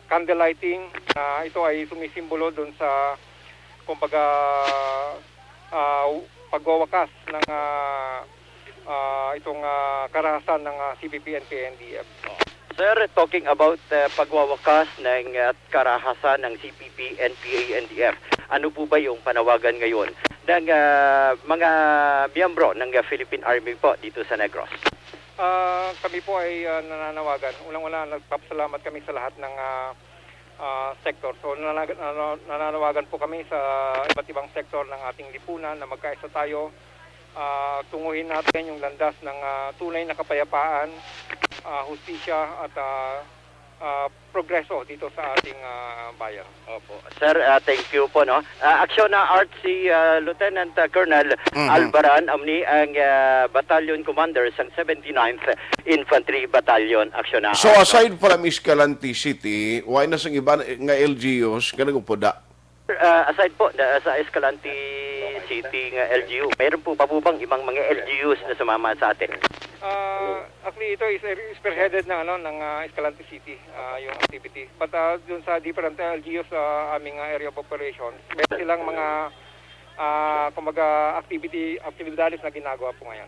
candlelighting na ito ay sumisimbolo doon sa kumbaga pagwawakas ng itong karahasan ng CPP and PNDF. Sir, talking about pagwawakas ng karahasan ng CPP, NPA, NDF, ano po ba yung panawagan ngayon ng mga miyembro ng Philippine Army po dito sa Negros? Kami po ay nananawagan. Unang-una, nagpapasalamat kami sa lahat ng sektor. So nananawagan po kami sa iba't ibang sektor ng ating lipunan na magkaisa tayo. Tunguhin natin yung landas ng tunay na kapayapaan, hustisya at progreso dito sa ating bayan. Opo. Sir, thank you po. No? Aksyon na Art si Lieutenant Colonel Alvaran, amni ang Battalion Commander sa 79th Infantry Battalion. Aksyon na So aside from Escalante City, why na sa iba nga LGUs kanang upoda? Aside po sa Escalante City nga LGU, mayroon po pa po bang ibang mga LGUs na sumama sa atin? Actually, ito is spearheaded ng Escalante City, yung activity. But dun sa different LGUs sa aming area of operations, meron silang mga activities na ginagawa po ngayon.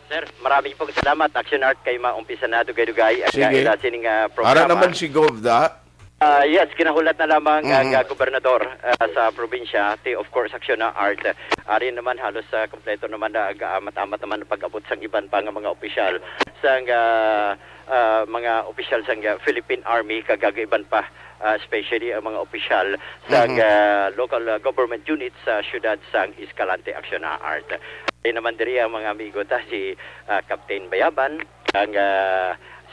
Sir, maraming pong salamat. Action Art kay maumpisa na dugay-dugay at Sige. sining programa. Para naman si Govda. Yes, kinahulat na lamang ang gobernador sa probinsya. Of course, Aksyon na Art. Ari naman halos kompleto naman na amat-amat naman pag-abot sa iban pa nga mga opisyal sa mga opisyal sa Philippine Army kagagaiban pa, especially ang mga opisyal sa local government units sa syudad sa Escalante. Aksyon na Art. Ari naman diri ang mga amigo ta si Captain Bayaban, ang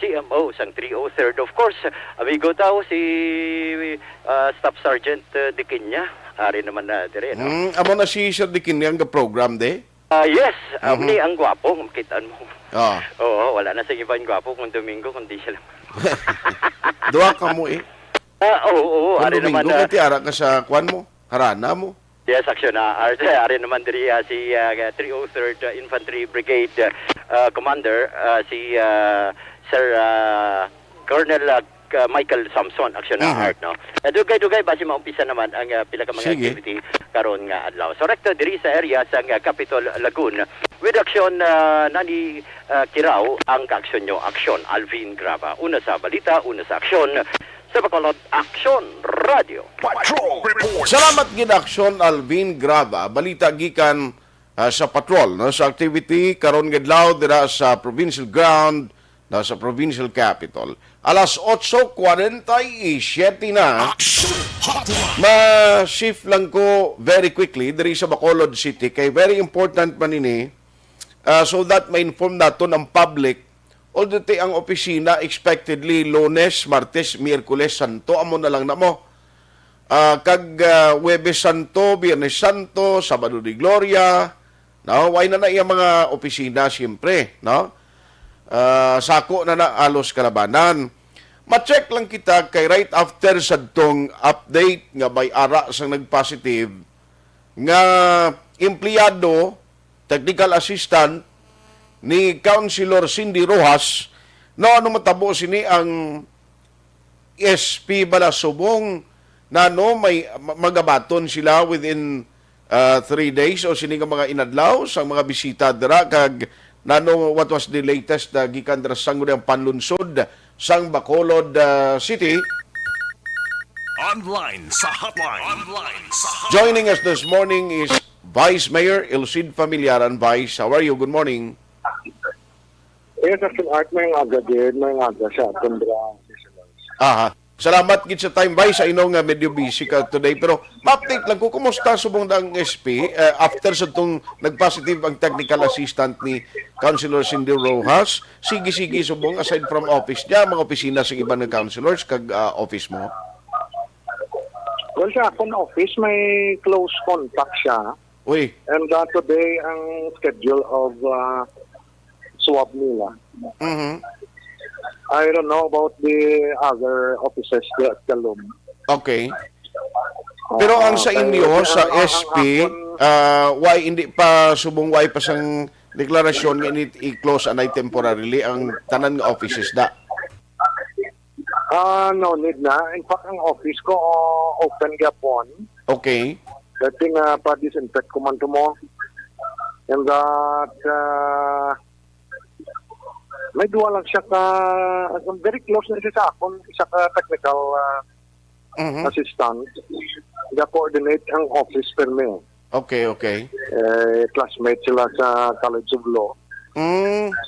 CMO sang 303rd, of course, amigo tao si Staff Sergeant Dikinya. Ari naman na dire, no? Amo na si Sir Dikin nga program de? Yes, ni ang gwapo, makitaan mo. Ah. Oo, wala na sa ibang gwapo kung Domingo, kundi sila. Duwa ka mo eh. Oo, Kung ari naman Domingo, na. kati ara ka sa kwan mo, harana mo. Yes, Aksyon na Art. Ari naman diri si 303rd Infantry Brigade Commander, si Sir Colonel Michael Samson. Aksyon na Art, no? Dugay-dugay base maumpisa naman ang pila ka mga activity karon nga adlaw. So rekto diri sa area sa Capitol Lagoon with aksyon nani Kiraw ang kaaksyon nyo. Aksyon Alvin Grava. Una sa balita, una sa aksyon sa Bacolod Aksyon Radio. Patrol Report. Salamat gid Aksyon Alvin Grava. Balita gikan sa patrol no sa activity karon gidlaw dira sa provincial ground na sa provincial capital. Alas 8:47 na. Ma-shift lang ko very quickly diri sa Bacolod City kay very important man ini so that ma-inform naton ang public. Although ang opisina expectedly Lunes, Martes, Miyerkules, Santo, amo na lang na mo. Huwebes Santo, Biyernes Santo, Sabado de Gloria, no? Why na iya mga opisina siyempre, no? Sako na alos kalabanan. Ma-check lang kita kay right after sa tong update nga may ara sang nag-positive nga empleyado, technical assistant ni Councilor Cindy Rojas, no ano matabo sini ang SP Balasubong na no may magabaton sila within 3 days o sini nga mga inadlaw sa mga bisita dira kag nano what was the latest gikan dira sang ang panlunsod sang Bacolod City. Online sa Hotline. Joining us this morning is Vice Mayor Elcid Familiaran. Vice, how are you? Good morning. Yes, Action Art, may aga din, may aga sa Tundra. Salamat gid sa time, Vice. I know nga medyo busy ka today, pero ma-update lang ko, kumusta subong ang SP after sa itong nag-positive ang technical assistant ni Councilor Cindy Rojas? Sige subong, aside from office niya, mga opisina sa iba ng councilors, kag office mo? Well, sa akong office, may close contact siya. Uy. And today, ang schedule of swab nila. I don't know about the other offices at Calum. Okay. Pero ang sa inyo, sa SP, why hindi pa subong why pa sang deklarasyon nga init i-close anay temporarily ang tanan nga offices da? No need na. In fact, ang office ko open gapon. Okay. Dating pa-disinfect ko man mo. And that may duwa lang siya ka very close na siya sa akon, isa ka technical assistant. Ga-coordinate ang office per me. Okay, okay. Classmate sila sa College of Law.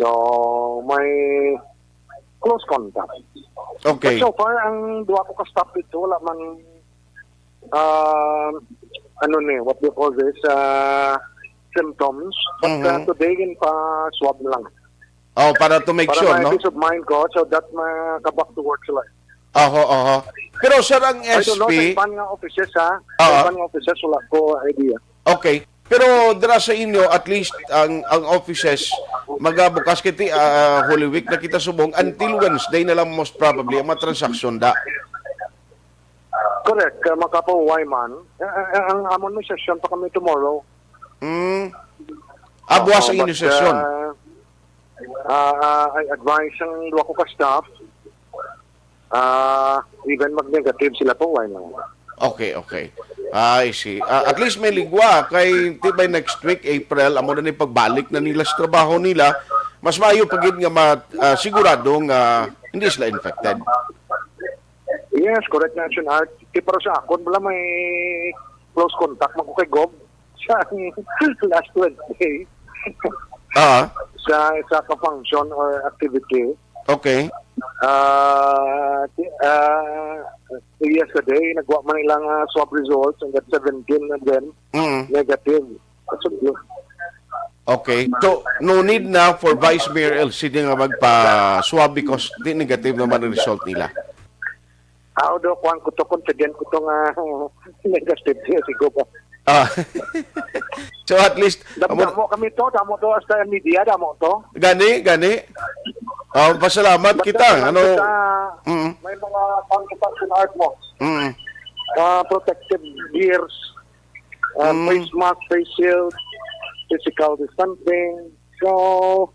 So, may close contact. Okay. But so far, ang duwa ko ka-stop dito, wala man, what do you call this, symptoms. But today, yun pa-swab lang. Oh, para to make sure, Para no? may peace of mind ko, so that maka-back to work sila. Oho. Pero sir, ang I don't know, sa SP... iban nga offices, ha? Sa iban nga offices, wala ko idea. Okay. Pero dira sa inyo, at least ang offices magabukas kiti Holy Week na kita subong until Wednesday na lang most probably ang mga transaksyon da. Correct. Makapahuway man. Ang amon mo session pa kami tomorrow. Buwas ang inyo session. I advise ang duwa ko ka-staff. Even mag-negative sila po, why lang. Okay. I see. At least may ligwa kay tibay next week, April, amo na ni pagbalik na nila sa trabaho nila, mas maayo pagid nga siguradong hindi sila infected. Yes, correct na action art. Pero sa akon, wala may close contact mo ko kay Gob sa last Wednesday. Sa ka-function or activity. Okay. Yesterday, nagwa man ilang swab results and that 17 and then negative. That's good. Okay. So, no need na for Vice Mayor LCD nga magpa-swab because di negative naman ang result nila. How do kuan ko to confident ko to nga negative siguro pa. So at least damo kami to, damo to sa media, damo to. Gani. Pasalamat kita. May mga pang-protection art mo. Protective gears, face mask, face shield, physical distancing. So,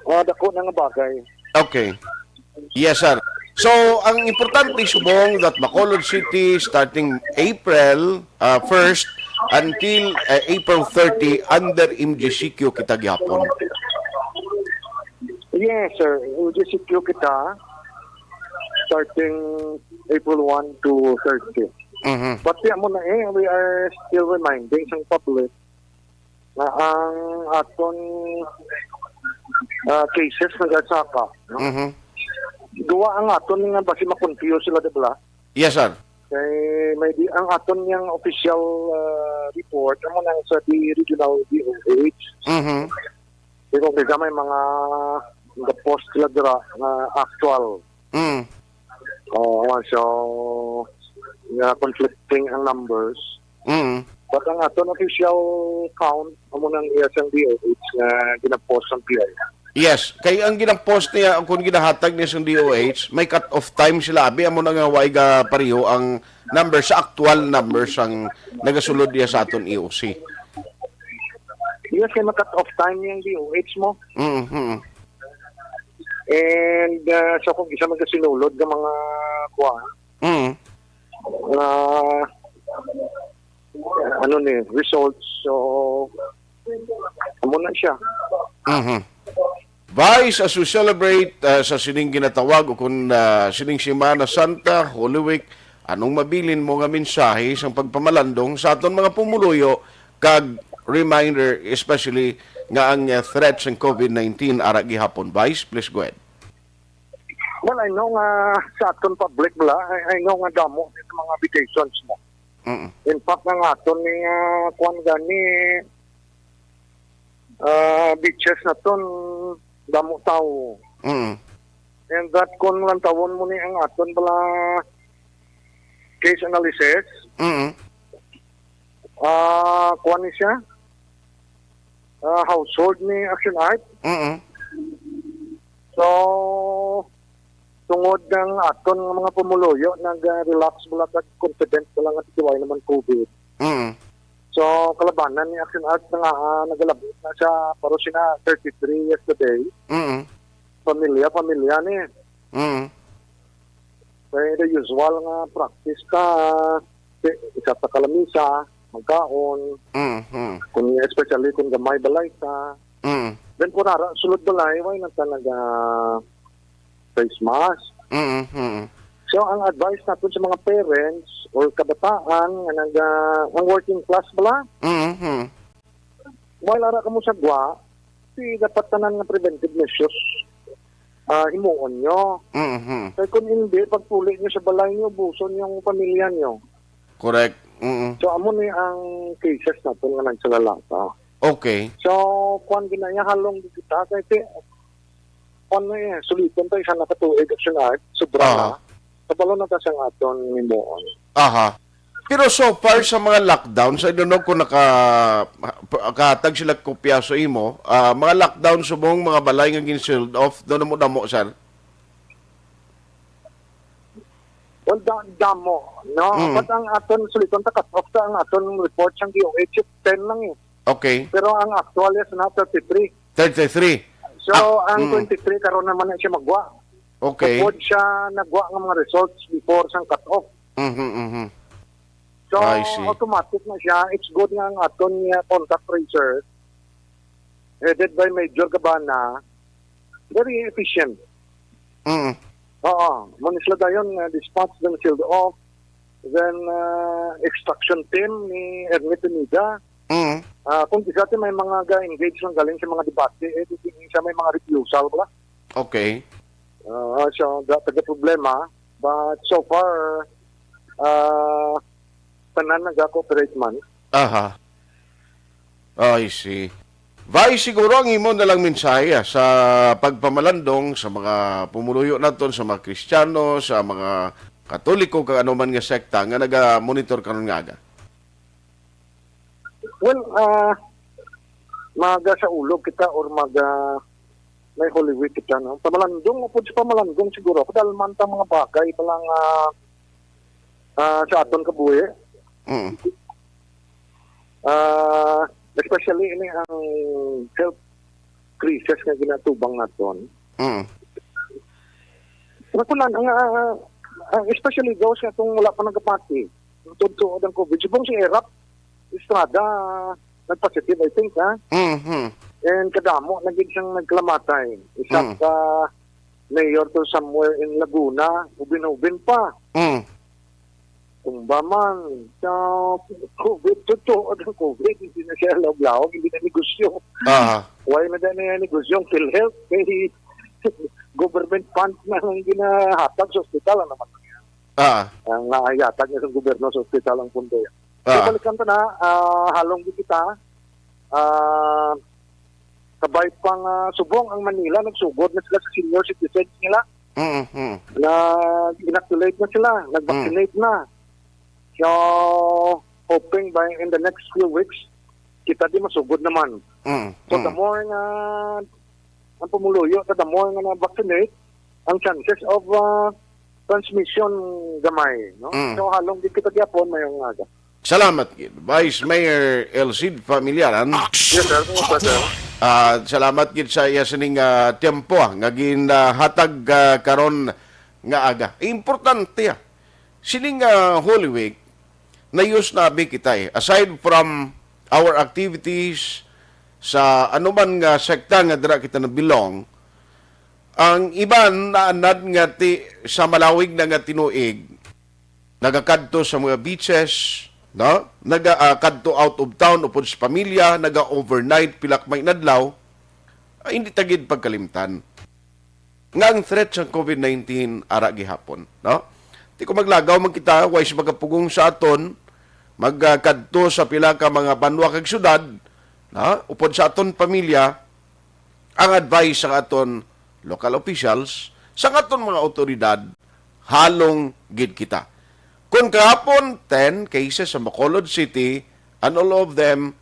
dako na nga bagay. Okay. Yes, sir. So, ang importante subong that Bacolod City starting April 1st until April 30 under MGCQ kita gyapon. Yes, sir. MGCQ kita starting April 1 to 30. But mo na we are still reminding sa public na ang aton cases na gasaka. No? Duwa ang aton nga basi ma-confuse sila, diba? Yes, sir. Kay may ang aton yang official report amo nang sa regional DOH. Kung kaya may mga post sila dira na actual. So conflicting ang numbers. But ang aton official count amo nang isang DOH na gina-post ang PI. Yes, kay ang ginapost niya kung ginahatag niya sa DOH, may cut-off time sila abi amo na nga way ga pareho ang number sa actual numbers ang nagasulod niya sa aton EOC. Yes, kay cut-off time yung DOH mo. And so kung isa magasinulod ng mga results, so amo na siya. Vice, as we celebrate sa sining ginatawag o kung sining Semana Santa, Holy Week, anong mabilin mo nga mensahe sa pagpamalandong sa aton mga pumuluyo kag reminder, especially nga ang threats ng COVID-19 ara gihapon. Vice, please go ahead. Well, I know nga sa aton public bala, I know nga damo sa mga vacations mo. In fact, nga aton ni kuan gani beaches na ton damo tao. And that kung lang tawon mo ni ang aton bala case analysis, kuan ni siya, household ni Aksyon Art. So, tungod ng aton mga pumuluyo, nag-relax bala kag confident bala nga tiway naman COVID. So, kalabanan ni Aksyon Art na nagalabot na siya, pero sina 33 yesterday. Pamilya ni. Kaya the usual nga practice ka, isa sa kalamisa, magkaon, Mhm. kung especially kung gamay balay ta. Mhm. Then kung nara, sulod balay, why na talaga face mask. Mhm. So, ang advice natin sa mga parents or kabataan ang working class bala, Mhm. while ara ka mo sa gwa, dapat tanan nga preventive measures himuon nyo. Mhm. Kaya kung hindi, pagpuli nyo sa balay nyo, buson yung pamilya nyo. Correct. Mhm. So, amo ni ang cases natin nga nagsalalata. Okay. So, kung ginaya halong di kita, kaya sulitan tayo sa nakatuig at sunod, sobra na. Kapalo na tayo sa aton himuon. Aha. Pero so far sa mga lockdowns, I don't know kung nakatag sila kopya sa imo, mga lockdown sa buong mga balay nga gin-sealed off, doon mo damo, sir? Well, damo, no? But ang aton sulitan, cut-off ta ang aton report siyang DOH, 10 lang eh. Okay. Pero ang actual is na 33. 33. So, ang 23 karon naman na siya magwa. Okay. Kapod siya nagwa ng mga results before siyang cut-off. Mhm. So, I see. automatic na siya. It's good nga ang aton niya contact tracer headed by Major Gabana. Very efficient. Mhm. Oo. Muna sila dayon dispatch them sealed off. Then, extraction team ni Ernest Pineda. Mhm. Kung isa may mga ga-engage lang galing sa mga debate, siya may mga refusal ba? Okay. So, that's the problema. But so far, tanan nag-cooperate man. Aha. I see. Vai siguro ang imo na lang mensahe sa pagpamalandong sa mga pumuluyo naton, sa mga Kristiyano, sa mga Katoliko, kag ano man nga sekta nga naga-monitor karon nga aga. Well, maga sa ulog kita or may Holy Week kita, no? Pamalandong, po sa pamalandong siguro. Dahil man ta mga bagay palang sa aton kabuhi. Mm. Especially ini ang health crisis nga ginatubang naton. Mm. Nakulan, especially those nga itong wala pa nagkapati. Tutuod ang COVID. Sibong si Erap, Estrada, nagpositive, I think, ha? Mhm. And kadamo, naging siyang nagklamatay. Isang mayor to somewhere in Laguna, ubin-ubin pa. Mm. Tumba man. So, COVID, totoo ang COVID. Hindi na siya lawag-lawag, hindi na negosyo. Why na na negosyo? PhilHealth, kay government funds na ang ginahatag sa ospital. Ano naman yan? Ang naayatag niya sa gobyerno sa ospital ang pundo yan. So, balikan to na, halong kita, sabay pang subong ang Manila, nagsugod na sila sa senior citizens nila. Mhm. Na inoculate na sila, nag-vaccinate na. So, hoping by in the next few weeks, kita di masugod naman. So, the more nga ang pumuluyo, the more nga na-vaccinate, ang chances of transmission gamay. No? So, halong di kita diapon, mayroong aga. Salamat, Gid. Vice Mayor Elcid Familiaran. Yes, sir. Sir. Salamat gid sa iya sining tempo nga ginhatag karon nga aga. Importante sining Holy Week na use nabi kita aside from our activities sa anuman nga sekta nga dira kita na belong, ang iban naanad nga sa malawig na nga tinuig nagakadto sa mga beaches, no? Naga-kadto out of town upod sa pamilya, naga-overnight pilak may nadlaw, hindi tagid pagkalimtan. Nga ang threat sa COVID-19 ara gihapon, no? Di ko maglagaw man kita, wise magapugong sa aton, magkadto sa pila ka mga banwa kag syudad, no? Upod sa aton pamilya, ang advice sa aton local officials, sa aton mga otoridad, halong gid kita. Kung kahapon, 10 cases sa Bacolod City, and all of them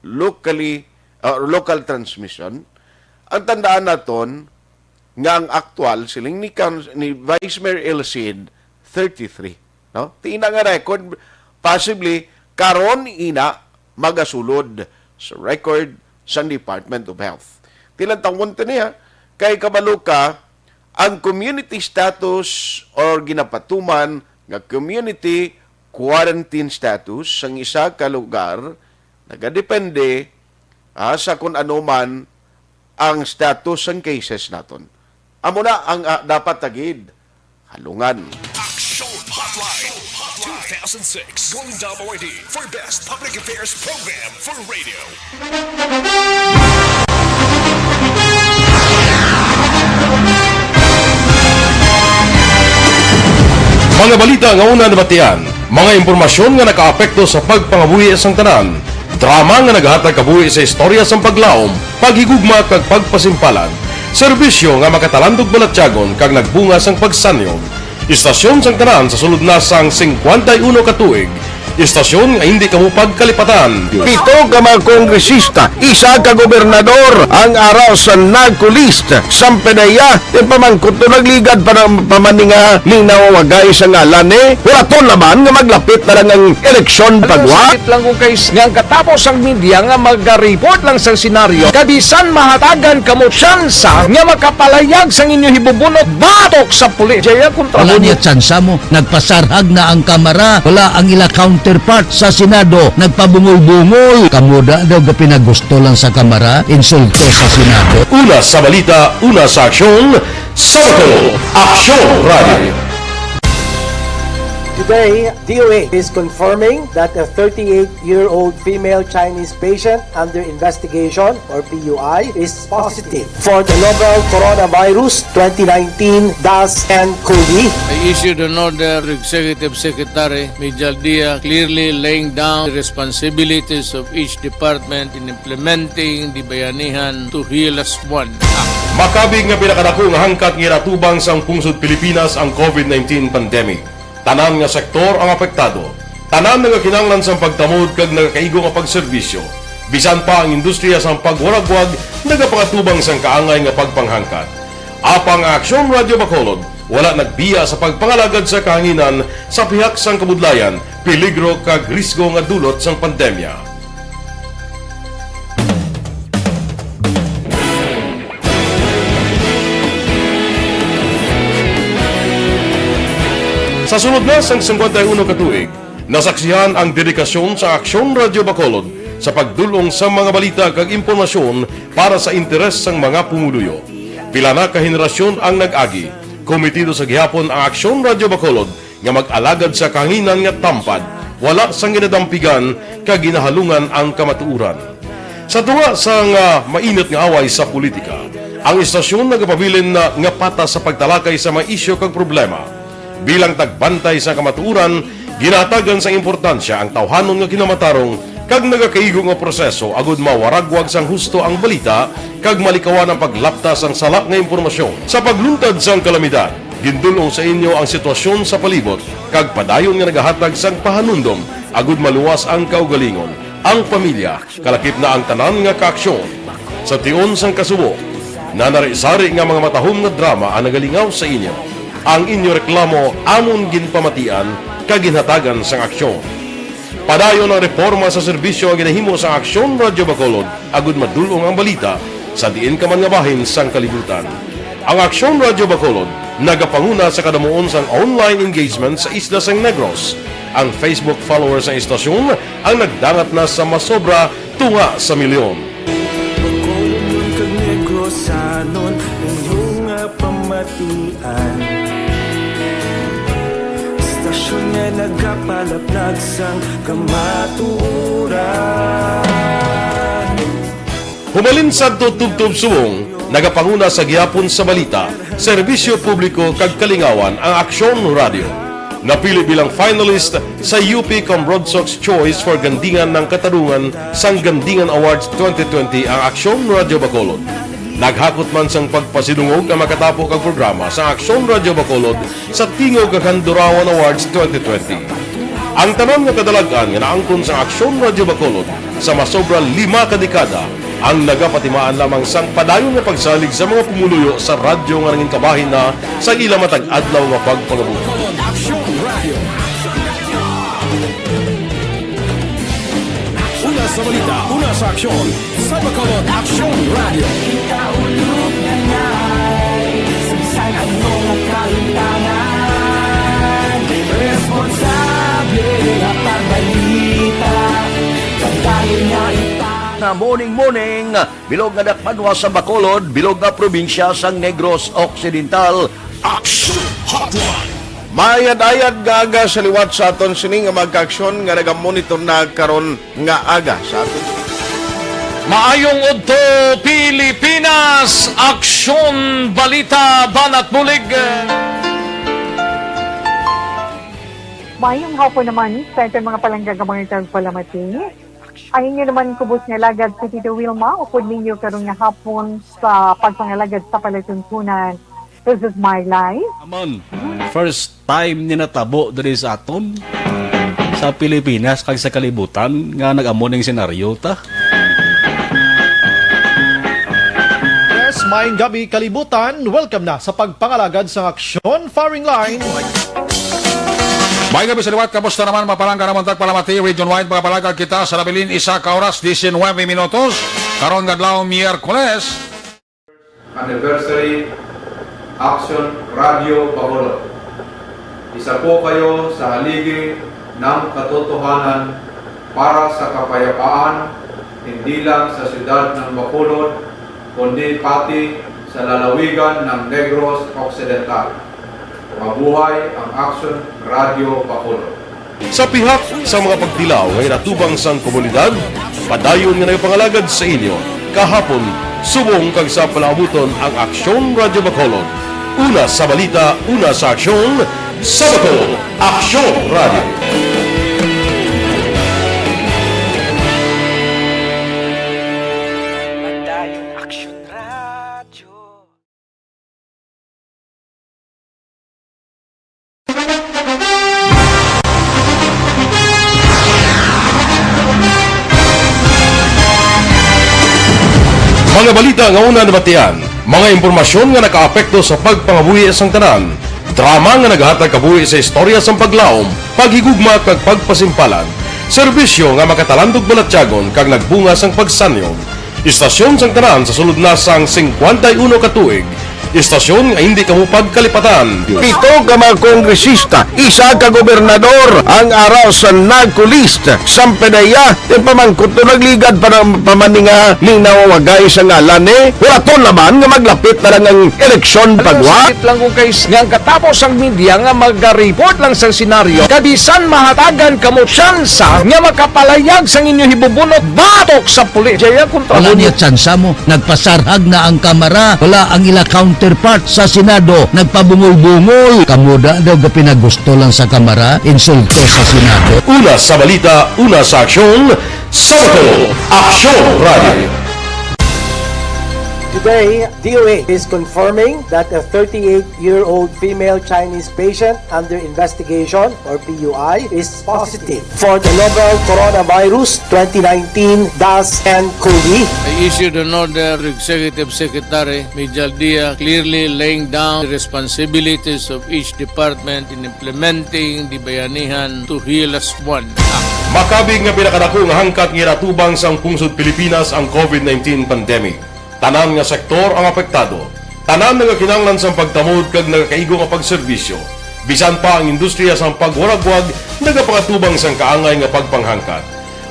local transmission, ang tandaan naton nga ang actual siling ni Vice Mayor Elcid 33, no? Tina nga record possibly karon ina magasulod sa record sa Department of Health. Tilang tawon niya kay kabaluka ang community status or ginapatuman nga community quarantine status ang isa ka lugar nagadepende sa kung ano man ang status ng cases naton. Amo na ang dapat tagid halungan. Aksyon Hotline 2006 Golden Award for Best Public Affairs Program for Radio. Mga balita nga una nabatian, mga impormasyon nga nakaapekto sa pagpangabuhi sang tanan, drama nga naghatag kabuhi sa istorya sang paglaom, paghigugma kag pagpasimpalan, serbisyo nga makatalandog balatyagon kag nagbunga sang pagsanyog, istasyon sang tanan sa sulod na sang 51 ka tuig, istasyon nga hindi kamupag kalipatan. 7 ka mga kongresista, 1 ka gobernador ang araw sa nagkulist sa pedaya di pamangkot to nagligad para pamaninga ning nawagay sa ngalan wala to naman nga maglapit na lang ang eleksyon pagwa. Sakit lang kung guys nga katapos ang media nga mag-report lang sa senaryo kabisan mahatagan kamo tsansa nga makapalayag sa inyo hibubunot batok sa pulis. Jaya kontra wala niya tsansa mo, nagpasarhag na ang kamara, wala ang ila counterpart sa Senado, nagpabungol-bungol. Kamuda daw pinagusto lang sa kamara, insulto sa Senado. Una sa balita, una sa aksyon, Sabado, Aksyon Radio. Today, DOA is confirming that a 38-year-old female Chinese patient under investigation, or PUI, is positive for the novel coronavirus 2019-10-CoV. I issued an order to Executive Secretary Major Dia clearly laying down the responsibilities of each department in implementing the Bayanihan to Heal as One Act. Makabig nga pinakadako nga hangkat nga natubang sang pungsod Pilipinas ang COVID-19 pandemic. Tanan nga sektor ang apektado. Tanan nga kinahanglan sa pagtamod kag nagakaigo nga pagserbisyo. Bisan pa ang industriya sa pagwaragwag nagapakatubang sang kaangay nga pagpanghangkat. Apang Aksyon Radio Bacolod wala nagbiya sa pagpangalagad sa kahanginan sa pihak sang kabudlayan, peligro kag risgo nga dulot sang pandemya. Sa sunod na sang 51 ka tuig, nasaksihan ang dedikasyon sa Aksyon Radio Bacolod sa pagdulong sa mga balita kag impormasyon para sa interes sang mga pumuluyo. Pila na ka henerasyon ang nag-agi, komitido sa gihapon ang Aksyon Radio Bacolod nga mag-alagad sa kahanginan nga tampad, wala sang ginadampigan kag ginahalungan ang kamatuuran. Sa tunga sang mainit nga away sa politika, ang istasyon nagapabilin na nga patas sa pagtalakay sa mga isyu kag problema. Bilang tagbantay sa kamatuuran, ginatagan sa importansya ang tawhanon nga kinamatarong kag nagakaigo nga proseso agud mawaragwag sang husto ang balita kag malikawan ang paglaptas ang salak nga impormasyon. Sa pagluntad sang kalamidad, gindulong sa inyo ang sitwasyon sa palibot kag padayon nga nagahatag sang pahanundom agud maluwas ang kaugalingon, ang pamilya, kalakip na ang tanan nga kaaksyon. Sa tion sang kasubo, nanari-sari nga mga matahom nga drama ang nagalingaw sa inyo. Ang inyo reklamo amon ginpamatian kag ginhatagan sang aksyon. Padayon ang reforma sa serbisyo ang ginahimo sa Aksyon Radio Bacolod agud madulong ang balita sa diin ka man nga bahin sang kalibutan. Ang Aksyon Radio Bacolod nagapanguna sa kadamuon sang online engagement sa Isla Sang Negros. Ang Facebook followers ng istasyon ang nagdangat na sa masobra tunga sa milyon. Bacolod kag Negros anon inyong pamatian. Istasyon nga nagapalaplag sang kamatuuran. Humalin sa tutubtub suwong, nagapanguna sa gihapon sa balita, serbisyo publiko kag kalingawan ang Aksyon Radio. Napili bilang finalist sa UP Comrade Sox Choice for Gandingan ng Katarungan sang Gandingan Awards 2020 ang Aksyon Radio Bacolod. Naghakot man sang pagpasidungog ang makatapo kag programa sa Aksyon Radio Bacolod sa Tingog kag Handurawan Awards 2020. Ang tanan nga kadalagan nga naangkon sa Aksyon Radio Bacolod sa masobra 5 ka dekada ang nagapatimaan lamang sang padayon nga pagsalig sa mga pumuluyo sa radyo nga nangin kabahin na sa ila matag adlaw nga pagpangabuhi. Una sa balita, una sa aksyon, sa Bacolod Aksyon Radio. Ikaulog na na'y Samsang ang mga kahintangan Responsable morning. Bilog nga dakpanwa sa Bacolod, bilog nga probinsya sang Negros Occidental. Aksyon Hotline. Mayad-ayad nga aga sa liwat sa aton sini nga magka-aksyon nga nagamonitor na karon nga aga sa aton. Maayong udto Pilipinas, aksyon, balita, banat bulig. Mayong hapon naman sa ito mga palanggagamang itang palamati. Ang inyo naman kubos nga lagad sa Tito Wilma, upod ninyo karong nga hapon sa pagpangalagad sa palatuntunan. This is my life. Amon, first time ni natabo diri sa aton sa Pilipinas kag sa kalibutan nga nag-amon ng senaryo ta. Yes, maayong gabi kalibutan. Welcome na sa pagpangalagad sa Aksyon Firing Line. May gabi sa liwat, kamusta naman mapalangga naman tagpalamati, region-wide mga palagad kita sa Rabilin, 1 oras, 19 minutos, karon gadlaw Miyerkules. Anniversary Aksyon Radio Bacolod. Isa po kayo sa haligi ng katotohanan para sa kapayapaan, hindi lang sa siyudad ng Bacolod, kundi pati sa lalawigan ng Negros Occidental. Mabuhay ang Aksyon Radio Bacolod. Sa pihak sa mga pagdilaw ngay natubang sang komunidad, padayon nga nagpangalagad sa inyo. Kahapon, subong kag sa palabuton ang Aksyon Radio Bacolod. Una sa balita, una sa aksyon, sa Bacolod, Aksyon Radio. Mga balita nga una nabatian, mga impormasyon nga nakaapekto sa pagpangabuhi sang tanan, drama nga naghatag kabuhi sa istorya sang paglaom, paghigugma kag pagpasimpalan, serbisyo nga makatalandog balatyagon kag nagbunga sang pagsanyon, istasyon sang tanan sa sulod na sang 51 ka tuig, istasyon nga hindi kamupag kalipatan. 7 ka mga kongresista, 1 ka gobernador ang araw sa nagkulist sa pedaya yung pamangkot na nagligad para pamaninga ning nawawagay sa ngalan wala to naman nga maglapit na lang ang eleksyon pagwa. Sakit lang kung guys nga katapos ang media nga mag-report lang sa senaryo kabisan mahatagan kamo tsansa nga makapalayag sang inyo hibubunot batok sa pulis. Jaya kontra Wala niya tsansa mo, nagpasarhag na ang kamera, wala ang ila counterpart sa Senado, nagpabungol-bungol. Kamuda daw ga pinagusto lang sa kamera, insulto sa Senado. Una sa balita, una sa aksyon, sa Bacolod, Aksyon Radio. Today, DOA is confirming that a 38-year-old female Chinese patient under investigation, or PUI, is positive for the novel coronavirus 2019-10-CoV. I issued an order to Executive Secretary Major Dia clearly laying down the responsibilities of each department in implementing the Bayanihan to Heal as One Act. Makabig nga pinakadako nga hangkat nga natubang sang pungsod Pilipinas ang COVID-19 pandemic. Tanan nga sektor ang apektado. Tanan nga kinahanglan sang pagtamod kag nagakaigo nga pagserbisyo. Bisan pa ang industriya sang pagwaragwag nagapangatubang sang kaangay nga pagpanghangkat.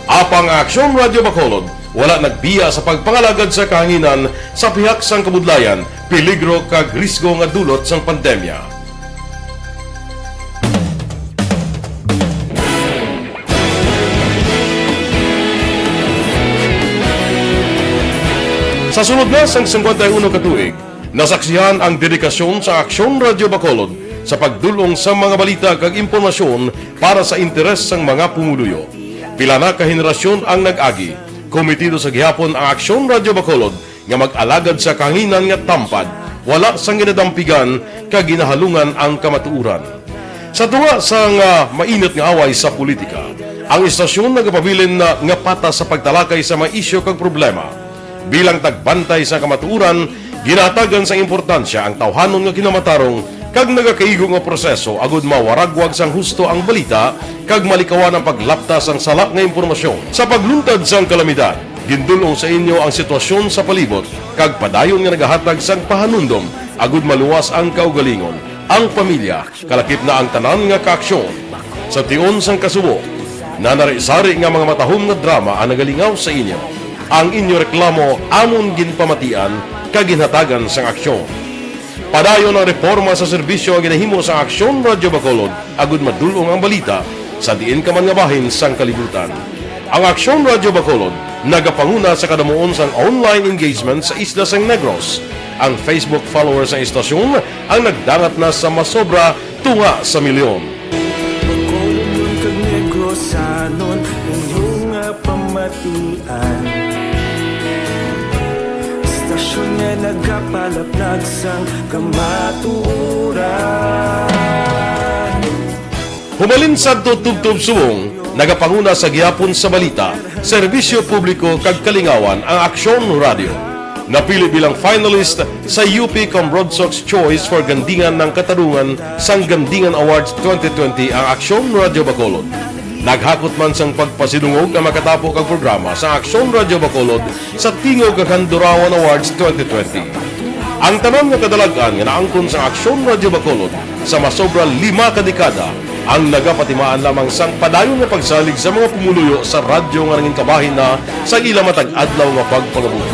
Apang Aksyon Radio Bacolod wala nagbiya sa pagpangalagad sa kahanginan sa pihak sang kabudlayan, peligro kag risgo nga dulot sang pandemya. Sa sunod na sang 51 ka tuig, nasaksihan ang dedikasyon sa Aksyon Radio Bacolod sa pagdulong sa mga balita kag impormasyon para sa interes sang mga pumuluyo. Pila na ka henerasyon ang nag-agi, komitido sa gihapon ang Aksyon Radio Bacolod nga mag-alagad sa kahanginan nga tampad, wala sang ginadampigan kag ginahalungan ang kamatuuran. Sa tuwa sang mainit nga away sa politika, ang istasyon nagapabilin na nga pata sa pagtalakay sa mga isyu kag problema. Bilang tagbantay sa kamatuuran, ginatagan sa importansya ang tawhanon nga kinamatarong kag nagakaigo nga proseso agud mawaragwag sang husto ang balita kag malikawan ang paglaptas ang salak nga impormasyon. Sa pagluntad sang kalamidad, gindulong sa inyo ang sitwasyon sa palibot kag padayon nga nagahatag sang pahanundom agud maluwas ang kaugalingon, ang pamilya, kalakip na ang tanan nga kaaksyon. Sa tion sang kasubo, nanari-sari nga mga matahom nga drama ang nagalingaw sa inyo. ang inyo reklamo amon ginpamatian kaginhatagan sang aksyon. Padayon ang reforma sa serbisyo ang ginahimo sa Aksyon Radyo Bacolod agud madulong ang balita sa diin ka man nga bahin sang kalibutan. Ang Aksyon Radyo Bacolod nagapanguna sa kadamuon sang online engagement sa isla sang Negros. Ang Facebook followers sa istasyon ang nagdangat na sa masobra tunga sa milyon. Sanon inyong pamatian Stasyon nga nagapalaplag sang kamaturan Humalin sa tutubtub subong, nagapanguna sa gihapon sa balita, serbisyo publiko kag kalingawan ang Aksyon Radio. Napili bilang finalist sa UP Broadsox Choice for Gandingan ng Katarungan sang Gandingan Awards 2020 ang Aksyon Radio Bacolod. Naghakot man sang pagpasidungog ang makatapo kang programa sa Aksyon Radio Bacolod sa Tingog kag Handurawan Awards 2020. Ang tanan nga kadalagan nga naangkon sa Aksyon Radio Bacolod sa masobra 5 kadekada ang nagapatimaan lamang sang padayon nga pagsalig sa mga pumuluyo sa radyo nga nangin kabahin na sa ila matag adlaw nga pagpangabuhi.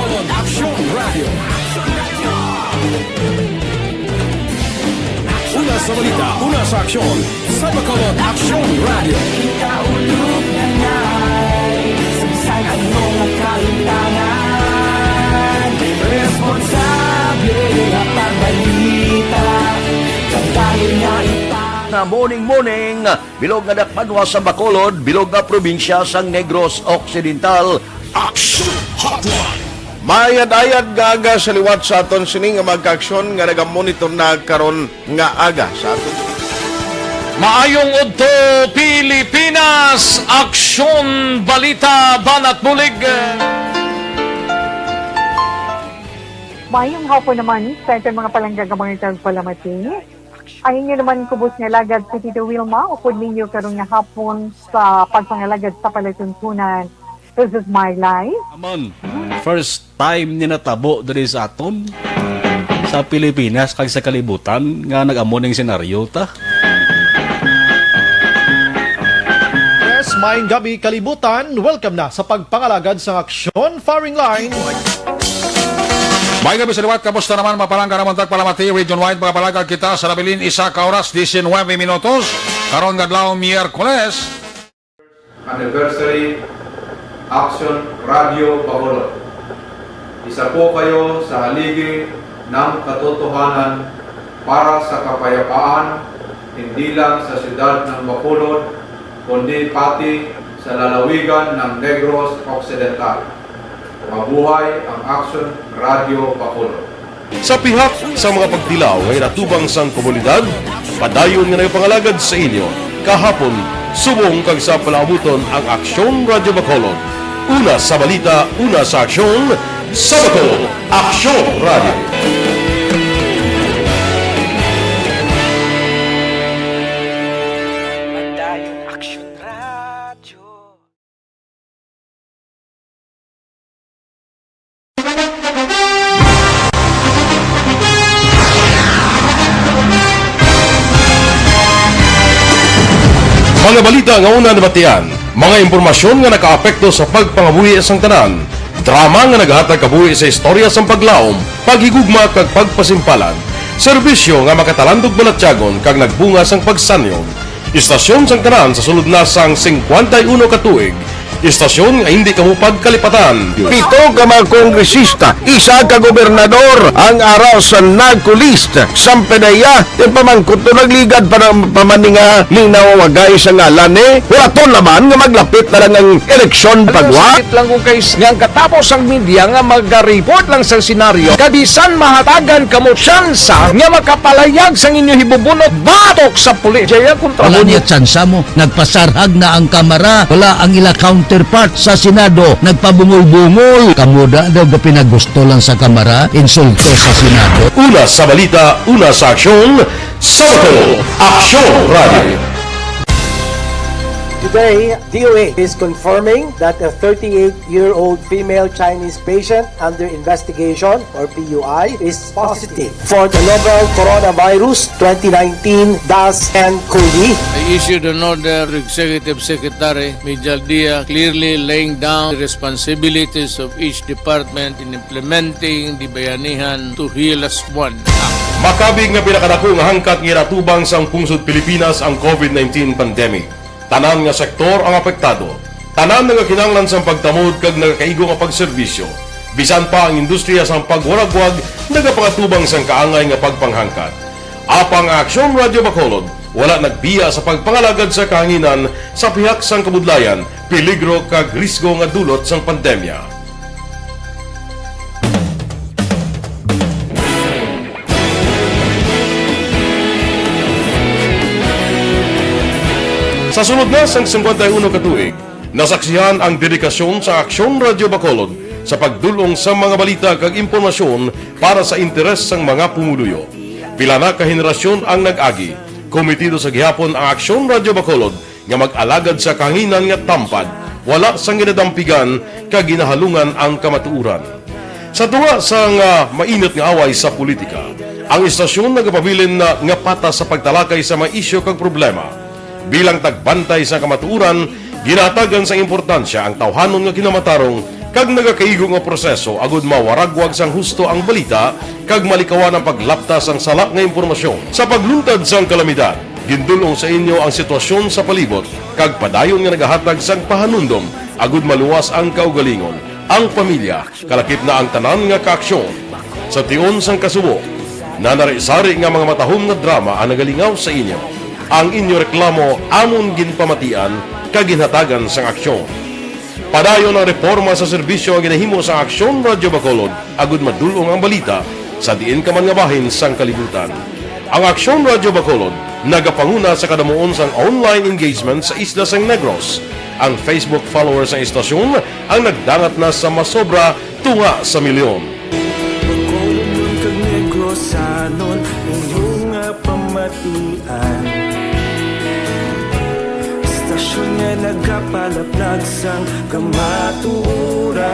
Una sa balita, una sa aksyon, sa Bacolod Aksyon Radio. Kaulog na ngay, samsay anong kalintangan responsable at pagbalita kagayod nga na morning, bilog nga dakpanwa sa Bacolod, bilog nga probinsya sang Negros Occidental. Aksyon Hotline. Mayad-ayad nga aga sa liwat sa aton sining nga magka-aksyon nga nagamonitor na karon nga aga sa aton. Maayong udto Pilipinas, Aksyon Balita Banat Bulig. Mayong hapon naman sa ating mga palanggagamangitan palamati. Ay inyo naman kubos nga lagad si Tito Wilma, upod ninyo karong nga hapon sa pagpangalagad sa palatuntunan. This is my life. Amon, first time ni natabo diri sa aton sa Pilipinas kag sa kalibutan nga nag-amo ning senaryo ta. Yes, maayong gabi kalibutan. Welcome na sa pagpangalagad sa Aksyon Firing Line. May gabi sa liwat, kamusta naman mapalangga naman tagpalamati, region-wide mga palagag kita sa Labilin, 1 oras, 19 minutos, karon gadlaw Miyerkules. Anniversary Aksyon Radio Bacolod. Isa po kayo sa haligi ng katotohanan para sa kapayapaan, hindi lang sa siyudad ng Bacolod, kundi pati sa lalawigan ng Negros Occidental. Mabuhay ang Aksyon Radio Bacolod. Sa pihak sa mga pagtilaw ngay natubang sang komunidad, padayon nga nagpangalagad sa inyo. Kahapon, subong kag sa palaabuton ang Aksyon Radio Bacolod. Una sa balita, una sa aksyon, sa Bacolod, Aksyon Radio. Mga balita nga una nabatian, mga impormasyon nga nakaapekto sa pagpangabuhi sang tanan, drama nga naghatag kabuhi sa istorya sang paglaom, paghigugma kag pagpasimpalan, serbisyo nga makatalandog balatyagon kag nagbunga sang pagsanyon, istasyon sang tanan sa sulod na sang 51 ka tuig, istasyon nga hindi kamupag kalipatan. 7 ka mga kongresista, 1 ka gobernador ang araw sa nagkulist sang pedaya ti pamangkot to nagligad para pamaninga linawagay sa ngalan waton naman nga maglapit na lang ang eleksyon pagwa. Sakit lang kung kays nga katapos ang media nga mag-report lang sa senaryo kabisan mahatagan kamo tsansa nga makapalayag sang inyo hibubunot batok sa pulis. Jaya kontra Wala niya tsansa mo, nagpasarhag na ang kamera, wala ang ila counterpart sa Senado, nagpabungol-bungol. Kamuda daw ga pinagusto lang sa kamera, insulto sa Senado. Una sa balita, una sa aksyon, sa Bacolod, Aksyon Radio. Today, DOA is confirming that a 38-year-old female Chinese patient under investigation, or PUI, is positive for the novel coronavirus 2019-10-CoV. I issued an order to Executive Secretary Major Dia clearly laying down the responsibilities of each department in implementing the Bayanihan to Heal as One Act. Makabig nga pinakadako nga hangkat nga natubang sa pungsod Pilipinas ang COVID-19 pandemic. Tanan nga sektor ang apektado. Tanan nga kinahanglan sa pagtamod kag nagakaigo nga pagserbisyo. Bisan pa ang industriya sa pagwaragwag nagapakatubang sang kaangay nga pagpanghangkat. Apang Aksyon Radio Bacolod wala nagbiya sa pagpangalagad sa kahanginan sa pihak sang kabudlayan, peligro kag risgo nga dulot sang pandemya. Sa sunod na sang 51 katuig, nasaksihan ang dedikasyon sa Aksyon Radio Bacolod sa pagdulong sa mga balita kag impormasyon para sa interes sang mga pumuluyo. Pila na ka henerasyon ang nag-agi, komitido sa gihapon ang Aksyon Radio Bacolod nga mag-alagad sa kahanginan nga tampad, wala sang ginadampigan kag ginahalungan ang kamatuuran. Sa tunga sang mainit nga away sa politika, ang istasyon nagapabilin na nga patas sa pagtalakay sa mga isyu kag problema. Bilang tagbantay sa kamatuuran, ginatagan sa importansya ang tawhanon nga kinamatarong kag nagakaigo nga proseso agud mawaragwag sang husto ang balita kag malikawan ang paglaptas ang sala nga impormasyon. Sa pagluntad sang kalamidad, gindulong sa inyo ang sitwasyon sa palibot kag padayon nga nagahatag sang pahanundom agud maluwas ang kaugalingon, ang pamilya, kalakip na ang tanan nga kaaksyon. Sa tion sang kasubo, nanari-sari nga mga matahom nga drama ang nagalingaw sa inyo. Ang inyo reklamo amon ginpamatian kag ginhatagan sang aksyon. Padayon ang reforma sa serbisyo ang ginahimo sa Aksyon Radio Bacolod agud madulong ang balita sa diin ka man nga bahin sang kalibutan. Ang Aksyon Radio Bacolod nagapanguna sa kadamuon sang online engagement sa isla sang Negros. Ang Facebook followers ng istasyon ang nagdangat na sa masobra tunga sa milyon. Bacolod kag Negros anon inyong pamatian. Nga nagapalaplag sang kamaturan.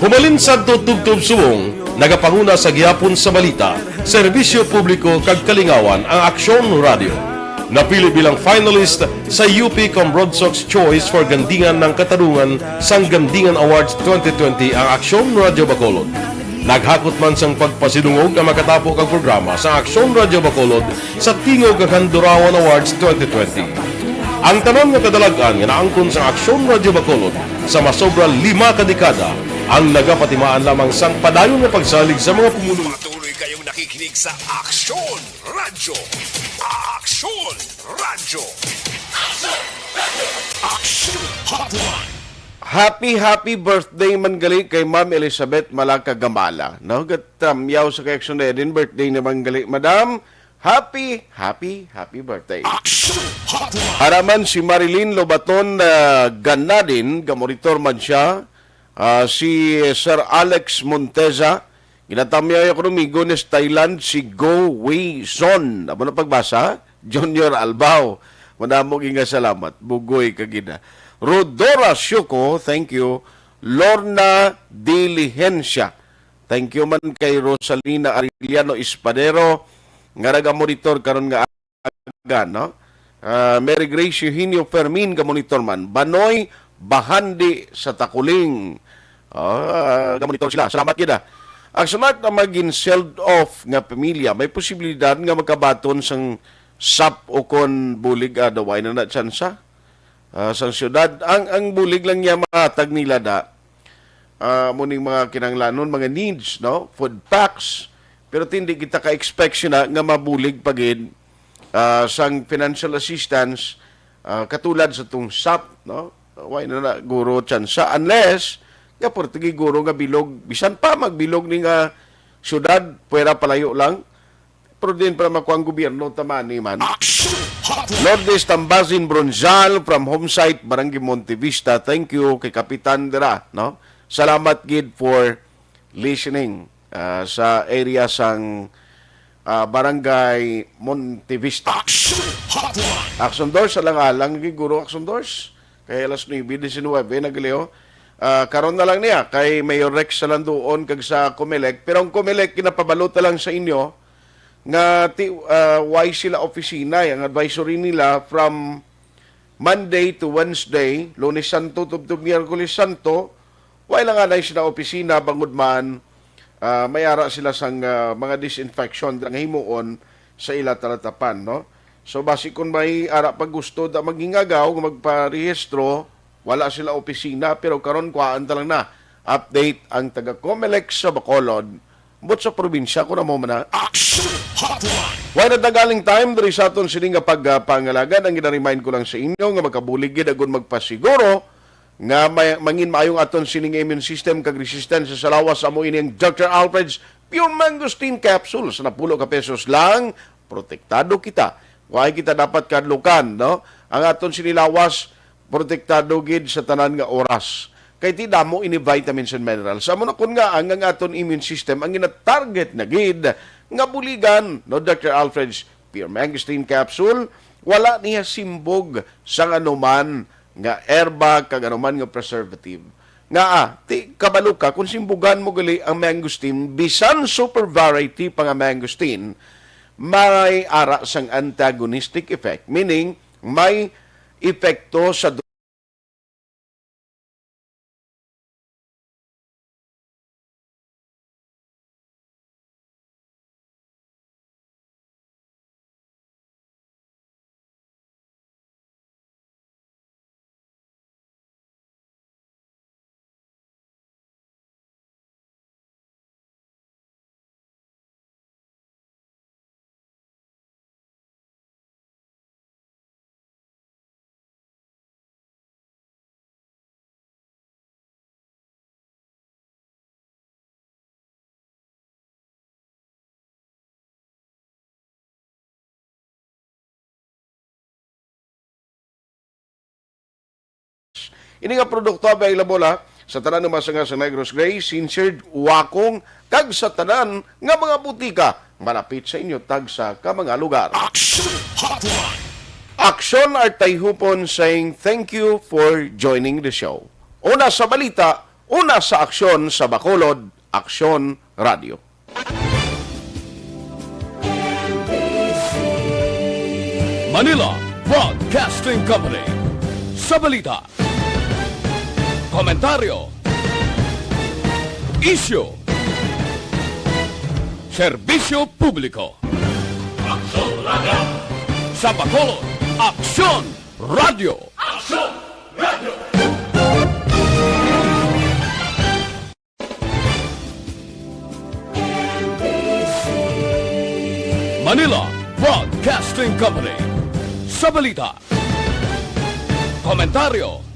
Humalin sa tutubtub subong, nagapanguna sa gihapon sa balita, serbisyo publiko kag kalingawan ang Aksyon Radio. Napili bilang finalist sa UP Broadsox Choice for Gandingan ng Katarungan sang Gandingan Awards 2020 ang Aksyon Radio Bacolod. Naghakot man sang pagpasidungog ang makatapo kang programa sa Aksyon Radio Bacolod sa Tingog kag Handurawan Awards 2020. Ang tanan nga kadalagan nga naangkon sa Aksyon Radio Bacolod sa masobra 5 kadekada ang nagapatimaan lamang sang padayon nga pagsalig sa mga pumuno. Patuloy kayong nakikinig sa Aksyon Radio. Aksyon Radio. Aksyon Hotline. Happy birthday man gali kay Ma'am Elizabeth Malaka Gamala. No, gatramyaw sa Aksyon na din birthday naman gali. Madam, happy birthday. Haraman si Marilyn Lobaton Ganadin, gamonitor man siya. Si Sir Alex Monteza, ginatamyaw ako Migones, Thailand, si Go Wei Son. Amo na pagbasa? Junior Albao. Manamog inga salamat. Bugoy kagina. Rodora Syuko, thank you. Lorna Diligencia, thank you man kay Rosalina Ariliano Espadero, nga nagamonitor karon nga aga, no? Mary Grace Eugenio Fermin, gamonitor man. Banoy Bahandi sa Takuling, gamonitor sila. Salamat kita. Ang samat na maging sold off nga pamilya, may posibilidad nga magkabaton sang sap o kon bulig adaway na na tsansa. Sa syudad, ang bulig lang niya mahatag nila da muning mga kinanglanon, mga needs, no? Food packs, pero hindi kita ka-expect siya nga mabulig pagin sang financial assistance katulad sa itong SAP, no? Why na guro tsansa unless nga portigi guro nga bilog, bisan pa magbilog ni nga syudad, pwera palayo lang, pero din para makuha ang gobyerno tamani man. Lourdes Tambazin Bronzal from Homesite, Barangay Montevista. Thank you kay Kapitan Dira, no? Salamat gid for listening sa area sang Barangay Montevista. Aksyon Doors, alang-alang giguro Aksyon Doors. Kay alas 9:19 nagaleo. Karon na lang niya kay Mayor Rex sa landoon kag sa Comelec. Pero ang Comelec kinapabalota lang sa inyo nga why sila opisina, ang advisory nila from Monday to Wednesday, Lunes Santo to Miyerkules Santo, why lang nga sila opisina bangod man may ara sila sang mga disinfection nga himuon sa ila talatapan, no? So basi kung may ara pag gusto da maghingagaw magparehistro, wala sila opisina pero karon kuhaan ta lang na update ang taga Comelec sa Bacolod but sa probinsya ko na mo na Action Hotline. Why na dagaling time diri sa aton sini nga pagpangalagad ang gina-remind ko lang sa inyo nga magkabulig gid agon magpasiguro nga mangin maayong aton sining immune system kag resistensya sa lawas amo ining Dr. Alfred's Pure Mangosteen Capsules na 10 ka pesos lang, protektado kita. Why kita dapat kadlukan, no? Ang aton sinilawas protektado gid sa tanan nga oras. Kay ti damo ini vitamins and minerals. Amo na kun nga ang aton immune system ang gina-target na gid nga buligan, no? Dr. Alfred's Pure Mangosteen Capsule wala niya simbog sa anuman nga herba kag anuman nga preservative. Nga ti kabalo ka kung simbugan mo gali ang mangosteen bisan super variety pa nga mangosteen may ara sang antagonistic effect, meaning may epekto sa ini nga produkto available sa tanan ng masanga sa Negros Gray, Sinsered, Wakong, kag sa tanan nga mga butika malapit sa inyo tag sa ka mga lugar. Action Hotline. Aksyon are Tayhopon saying thank you for joining the show. Una sa balita, una sa aksyon sa Bacolod, Aksyon Radio. Manila Broadcasting Company. Sa balita, komentaryo, isyu, serbisyo publiko. Aksyon Radio. Sa Bacolod, Aksyon Radio. Aksyon Radio. Manila Broadcasting Company. Sa balita, komentaryo,